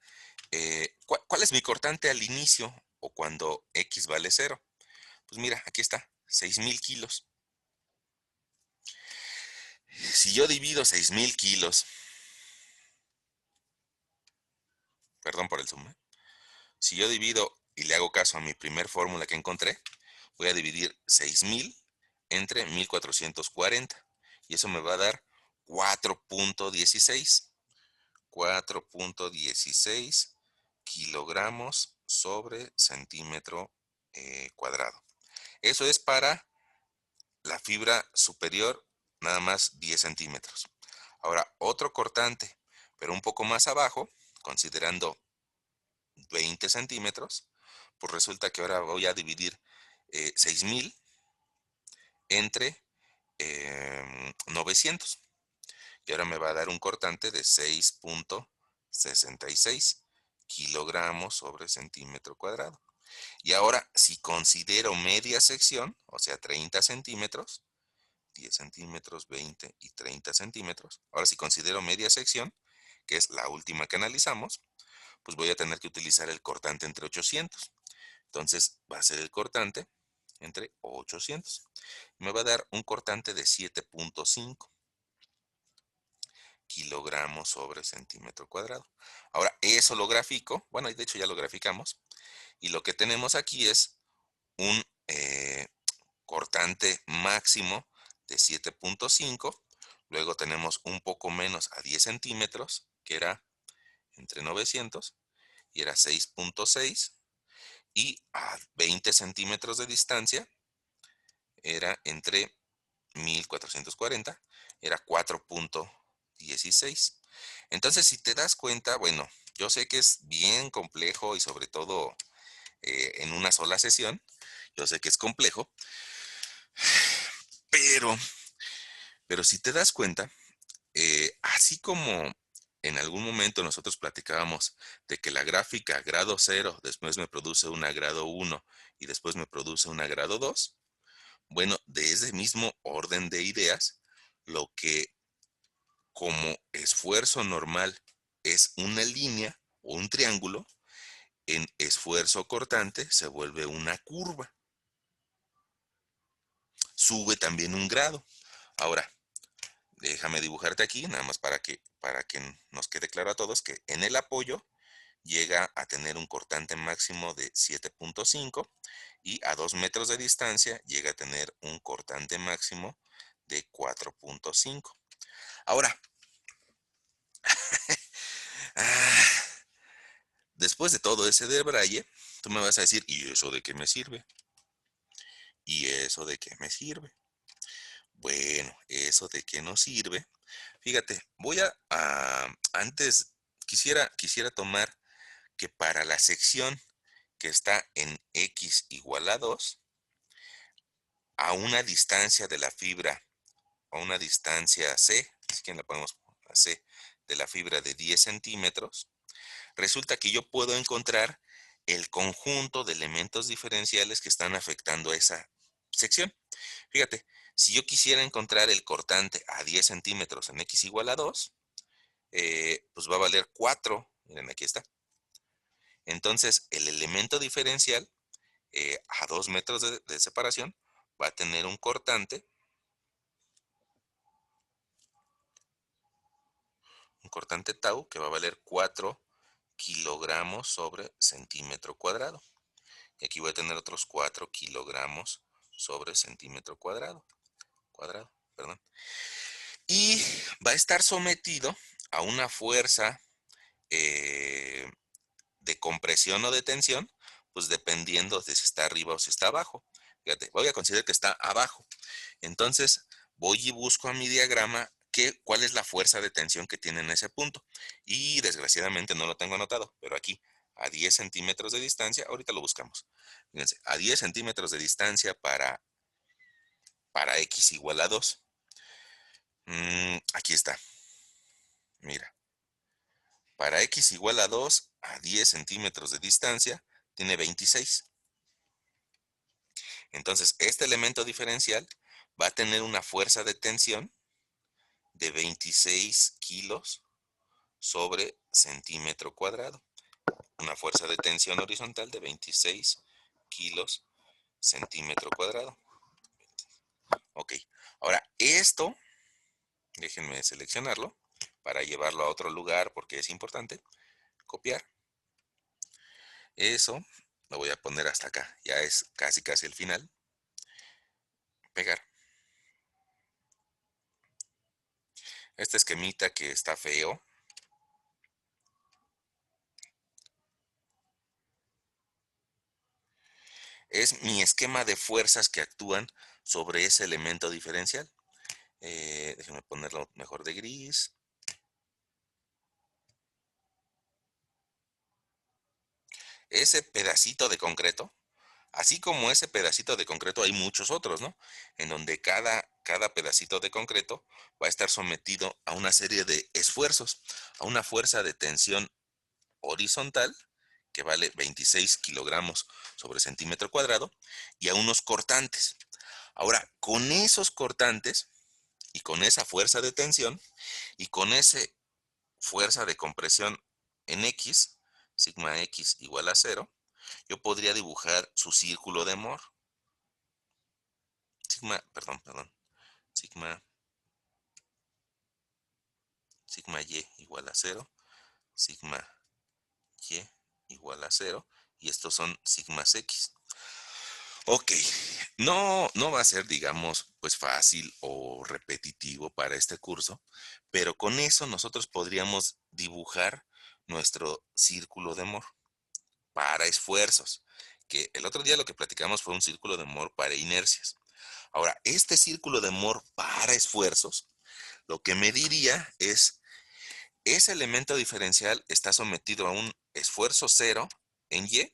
¿cuál es mi cortante al inicio o cuando X vale 0? Pues mira, aquí está, 6000 kilos. Si yo divido 6000 kilos, perdón por el zoom, si yo divido y le hago caso a mi primer fórmula que encontré, voy a dividir 6000 entre 1440 y eso me va a dar 4.16. 4.16 kilogramos sobre centímetro cuadrado. Eso es para la fibra superior, nada más 10 centímetros. Ahora, otro cortante, pero un poco más abajo, considerando 20 centímetros, pues resulta que ahora voy a dividir 6000 entre 900. Y ahora me va a dar un cortante de 6.66 kilogramos sobre centímetro cuadrado. Y ahora, si considero media sección, o sea, 30 centímetros, 10 centímetros, 20 y 30 centímetros. Ahora, si considero media sección, que es la última que analizamos, pues voy a tener que utilizar el cortante entre 800. Entonces, va a ser el cortante entre 800. Me va a dar un cortante de 7.5 kilogramos sobre centímetro cuadrado. Ahora, eso lo grafico, bueno, y de hecho ya lo graficamos, y lo que tenemos aquí es un cortante máximo de 7.5, luego tenemos un poco menos a 10 centímetros, que era entre 900, y era 6.6, y a 20 centímetros de distancia era entre 1440, era 4.16. Entonces, si te das cuenta, bueno, yo sé que es bien complejo y sobre todo en una sola sesión, yo sé que es complejo, pero, pero si te das cuenta, así como en algún momento nosotros platicábamos de que la gráfica grado 0 después me produce una grado 1 y después me produce una grado 2, bueno, de ese mismo orden de ideas, lo que como esfuerzo normal es una línea o un triángulo, en esfuerzo cortante se vuelve una curva. Sube también un grado. Ahora, déjame dibujarte aquí, nada más para que nos quede claro a todos que en el apoyo llega a tener un cortante máximo de 7.5 y a 2 metros de distancia llega a tener un cortante máximo de 4.5. Ahora, ah, después de todo ese debraye, tú me vas a decir, ¿y eso de qué me sirve? ¿Y eso de qué me sirve? Bueno, eso de qué nos sirve. Fíjate, antes quisiera tomar que para la sección que está en x igual a 2, a una distancia de la fibra, a una distancia C, así que la ponemos a C, de la fibra de 10 centímetros, resulta que yo puedo encontrar el conjunto de elementos diferenciales que están afectando a esa sección. Fíjate, si yo quisiera encontrar el cortante a 10 centímetros en x igual a 2, pues va a valer 4. Miren, aquí está. Entonces, el elemento diferencial a 2 metros de separación va a tener un cortante tau que va a valer 4 kilogramos sobre centímetro cuadrado. Y aquí voy a tener otros 4 kilogramos sobre centímetro perdón. Y va a estar sometido a una fuerza eh, de compresión o de tensión, pues dependiendo de si está arriba o si está abajo. Fíjate, voy a considerar que está abajo. Entonces, voy y busco a mi diagrama cuál es la fuerza de tensión que tiene en ese punto. Y desgraciadamente no lo tengo anotado, pero aquí, a 10 centímetros de distancia, ahorita lo buscamos. Fíjense, a 10 centímetros de distancia para x igual a 2. Aquí está, mira. Para x igual a 2, a 10 centímetros de distancia, tiene 26. Entonces, este elemento diferencial va a tener una fuerza de tensión de 26 kilos sobre centímetro cuadrado. Una fuerza de tensión horizontal de 26 kilos centímetro cuadrado. Ok, ahora esto, déjenme seleccionarlo para llevarlo a otro lugar porque es importante. Copiar. Eso lo voy a poner hasta acá. Ya es casi casi el final. Pegar. Este esquemita que está feo. Es mi esquema de fuerzas que actúan sobre ese elemento diferencial. Déjenme ponerlo mejor de gris. Ese pedacito de concreto, así como ese pedacito de concreto, hay muchos otros, ¿no? En donde cada pedacito de concreto va a estar sometido a una serie de esfuerzos, a una fuerza de tensión horizontal que vale 26 kilogramos sobre centímetro cuadrado y a unos cortantes. Ahora, con esos cortantes y con esa fuerza de tensión y con esa fuerza de compresión en X, sigma X igual a 0, yo podría dibujar su círculo de Mohr. Perdón, sigma, sigma Y igual a 0, sigma Y igual a 0, y estos son sigmas X. Ok, no va a ser, digamos, pues fácil o repetitivo para este curso, pero con eso nosotros podríamos dibujar nuestro círculo de Mohr para esfuerzos, que el otro día lo que platicamos fue un círculo de Mohr para inercias. Ahora, este círculo de Mohr para esfuerzos, lo que me diría es, ese elemento diferencial está sometido a un esfuerzo cero en Y,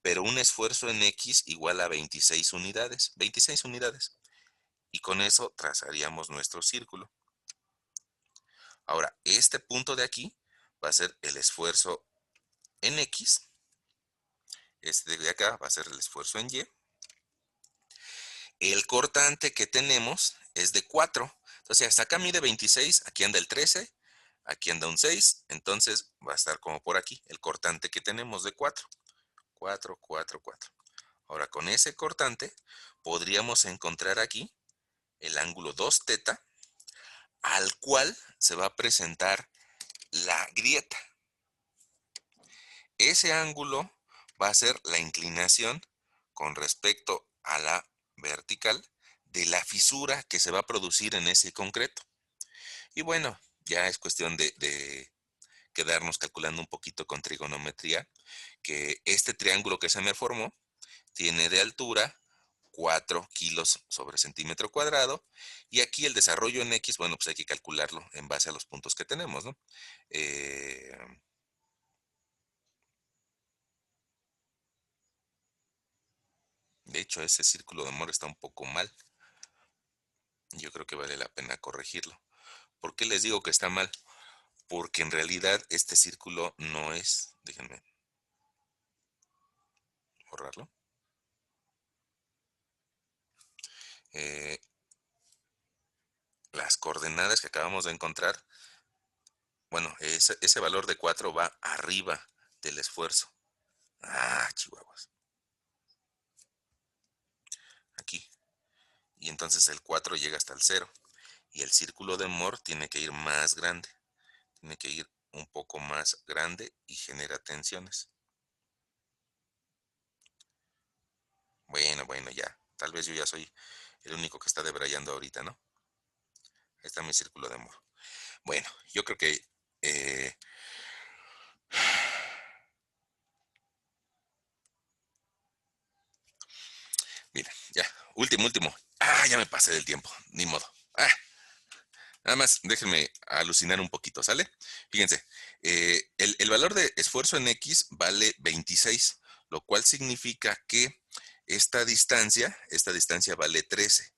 pero un esfuerzo en X igual a 26 unidades. 26 unidades. Y con eso trazaríamos nuestro círculo. Ahora, este punto de aquí va a ser el esfuerzo en X. Este de acá va a ser el esfuerzo en Y. El cortante que tenemos es de 4. Entonces, hasta acá mide 26, aquí anda el 13, aquí anda un 6. Entonces, va a estar como por aquí, el cortante que tenemos de 4. 4, 4, 4. Ahora, con ese cortante, podríamos encontrar aquí el ángulo 2 teta, al cual se va a presentar la grieta. Ese ángulo va a ser la inclinación con respecto a la vertical de la fisura que se va a producir en ese concreto. Y bueno, ya es cuestión de quedarnos calculando un poquito con trigonometría, que este triángulo que se me formó tiene de altura 4 kilos sobre centímetro cuadrado, y aquí el desarrollo en X, bueno, pues hay que calcularlo en base a los puntos que tenemos, ¿no? Eh, de hecho, ese círculo de amor está un poco mal. Yo creo que vale la pena corregirlo. ¿Por qué les digo que está mal? Porque en realidad este círculo no es, déjenme borrarlo. Eh, las coordenadas que acabamos de encontrar, bueno, ese valor de 4 va arriba del esfuerzo. Ah, chihuahuas. Aquí. Y entonces el 4 llega hasta el 0. Y el círculo de Moore tiene que ir más grande. Tiene que ir un poco más grande y genera tensiones. Bueno, bueno, ya. Tal vez yo ya soy el único que está debrayando ahorita, ¿no? Ahí está mi círculo de Moore. Bueno, yo creo que eh, mira, ya, último, último. Ah, ya me pasé del tiempo, ni modo. Ah, nada más déjenme alucinar un poquito, ¿sale? Fíjense, el valor de esfuerzo en X vale 26, lo cual significa que esta distancia vale 13.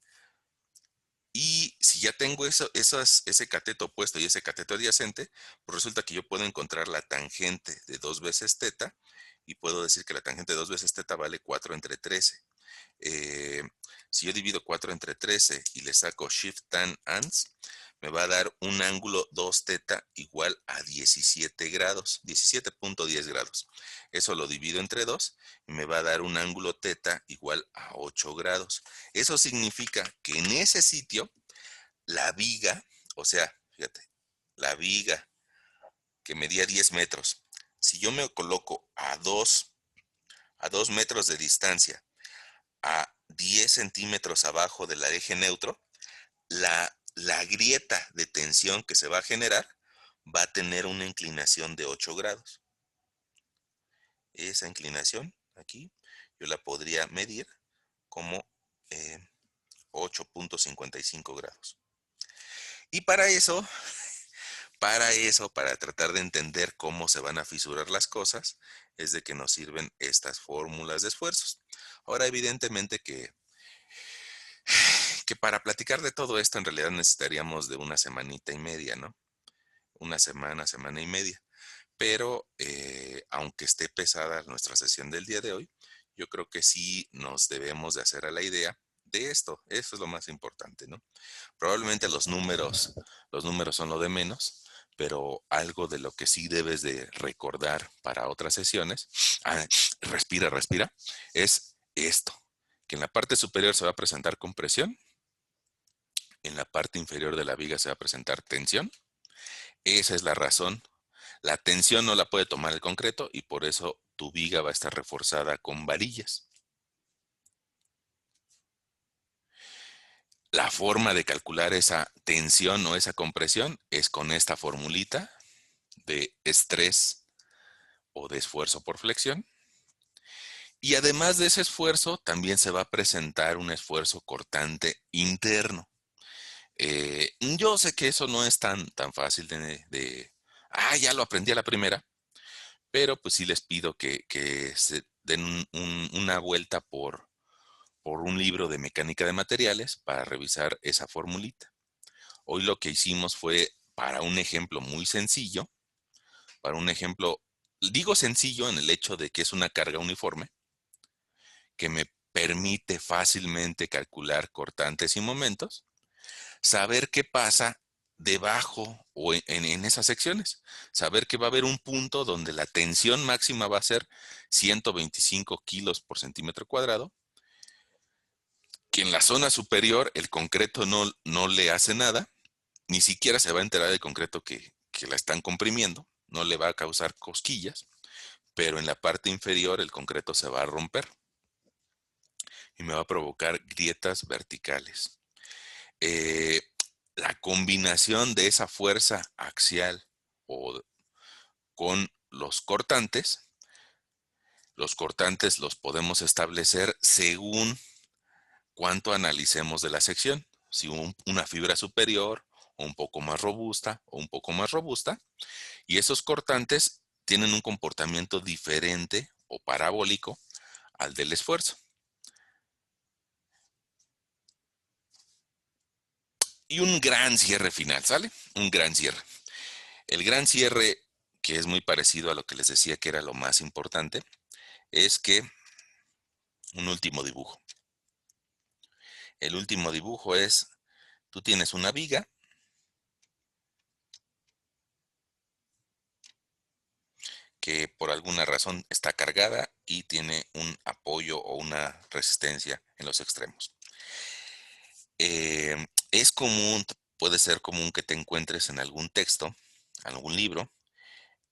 Y si ya tengo ese cateto opuesto y ese cateto adyacente, pues resulta que yo puedo encontrar la tangente de 2 veces teta, y puedo decir que la tangente de 2 veces teta vale 4 entre 13. Eh, si yo divido 4 entre 13 y le saco shift tan ans, me va a dar un ángulo 2 teta igual a 17 grados, 17.10 grados. Eso lo divido entre 2 y me va a dar un ángulo teta igual a 8 grados. Eso significa que en ese sitio, la viga, o sea, fíjate, la viga que medía 10 metros, si yo me coloco a 2 metros de distancia, a 10 centímetros abajo del eje neutro, la grieta de tensión que se va a generar va a tener una inclinación de 8 grados. Esa inclinación aquí yo la podría medir como 8.55 grados. Y para tratar de entender cómo se van a fisurar las cosas, es de que nos sirven estas fórmulas de esfuerzos. Ahora, evidentemente que para platicar de todo esto en realidad necesitaríamos de una semanita y media, ¿no? Una semana, semana y media. Pero aunque esté pesada nuestra sesión del día de hoy, yo creo que sí nos debemos de hacer a la idea de esto. Eso es lo más importante, ¿no? Probablemente los números son lo de menos, pero algo de lo que sí debes de recordar para otras sesiones, respira, respira, es esto, que en la parte superior se va a presentar compresión, en la parte inferior de la viga se va a presentar tensión. Esa es la razón. La tensión no la puede tomar el concreto y por eso tu viga va a estar reforzada con varillas. La forma de calcular esa tensión o esa compresión es con esta formulita de estrés o de esfuerzo por flexión. Y además de ese esfuerzo, también se va a presentar un esfuerzo cortante interno. Yo sé que eso no es tan fácil ya lo aprendí a la primera, pero pues sí les pido que se den una vuelta por un libro de mecánica de materiales para revisar esa formulita. Hoy lo que hicimos fue para un ejemplo muy sencillo, para un ejemplo, digo sencillo en el hecho de que es una carga uniforme, que me permite fácilmente calcular cortantes y momentos, saber qué pasa debajo o en esas secciones. Saber que va a haber un punto donde la tensión máxima va a ser 125 kilos por centímetro cuadrado, que en la zona superior el concreto no le hace nada, ni siquiera se va a enterar del concreto que la están comprimiendo, no le va a causar cosquillas, pero en la parte inferior el concreto se va a romper y me va a provocar grietas verticales. Eh, la combinación de esa fuerza axial o con los cortantes los podemos establecer según cuánto analicemos de la sección. Si una fibra superior o un poco más robusta o un poco más robusta. Y esos cortantes tienen un comportamiento diferente o parabólico al del esfuerzo. Y un gran cierre final, ¿sale? Un gran cierre. El gran cierre, que es muy parecido a lo que les decía que era lo más importante, es que un último dibujo. El último dibujo es, tú tienes una viga que por alguna razón está cargada y tiene un apoyo o una resistencia en los extremos. Es común, puede ser común que te encuentres en algún texto, algún libro,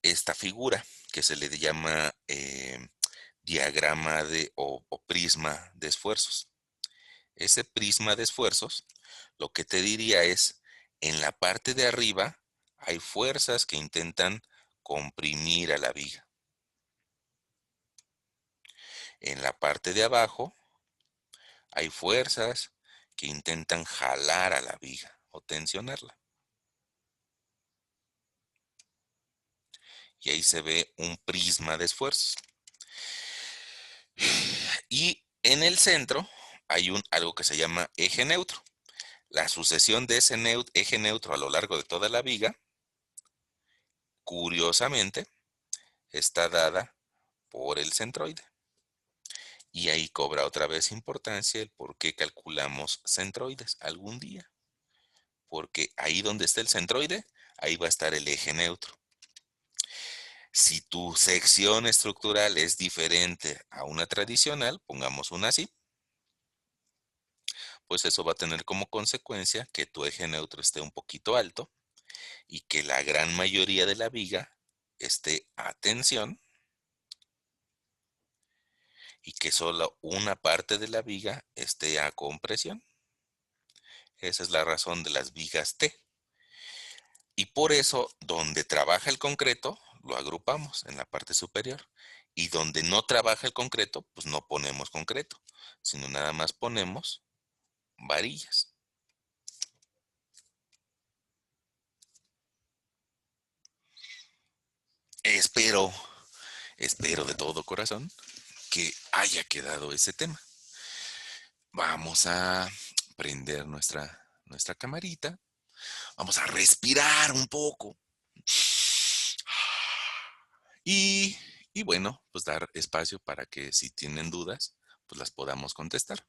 esta figura que se le llama diagrama o prisma de esfuerzos. Ese prisma de esfuerzos, lo que te diría es, en la parte de arriba hay fuerzas que intentan comprimir a la viga. En la parte de abajo hay fuerzas que intentan jalar a la viga o tensionarla. Y ahí se ve un prisma de esfuerzos. Y en el centro hay algo que se llama eje neutro. La sucesión de ese eje neutro a lo largo de toda la viga, curiosamente, está dada por el centroide. Y ahí cobra otra vez importancia el por qué calculamos centroides algún día. Porque ahí donde está el centroide, ahí va a estar el eje neutro. Si tu sección estructural es diferente a una tradicional, pongamos una así, pues eso va a tener como consecuencia que tu eje neutro esté un poquito alto y que la gran mayoría de la viga esté a tensión y que solo una parte de la viga esté a compresión. Esa es la razón de las vigas T. Y por eso, donde trabaja el concreto, lo agrupamos en la parte superior. Y donde no trabaja el concreto, pues no ponemos concreto, sino nada más ponemos varillas. Espero, espero de todo corazón que haya quedado ese tema. Vamos a prender nuestra camarita. Vamos a respirar un poco. Y, y bueno, pues dar espacio para que si tienen dudas, pues las podamos contestar.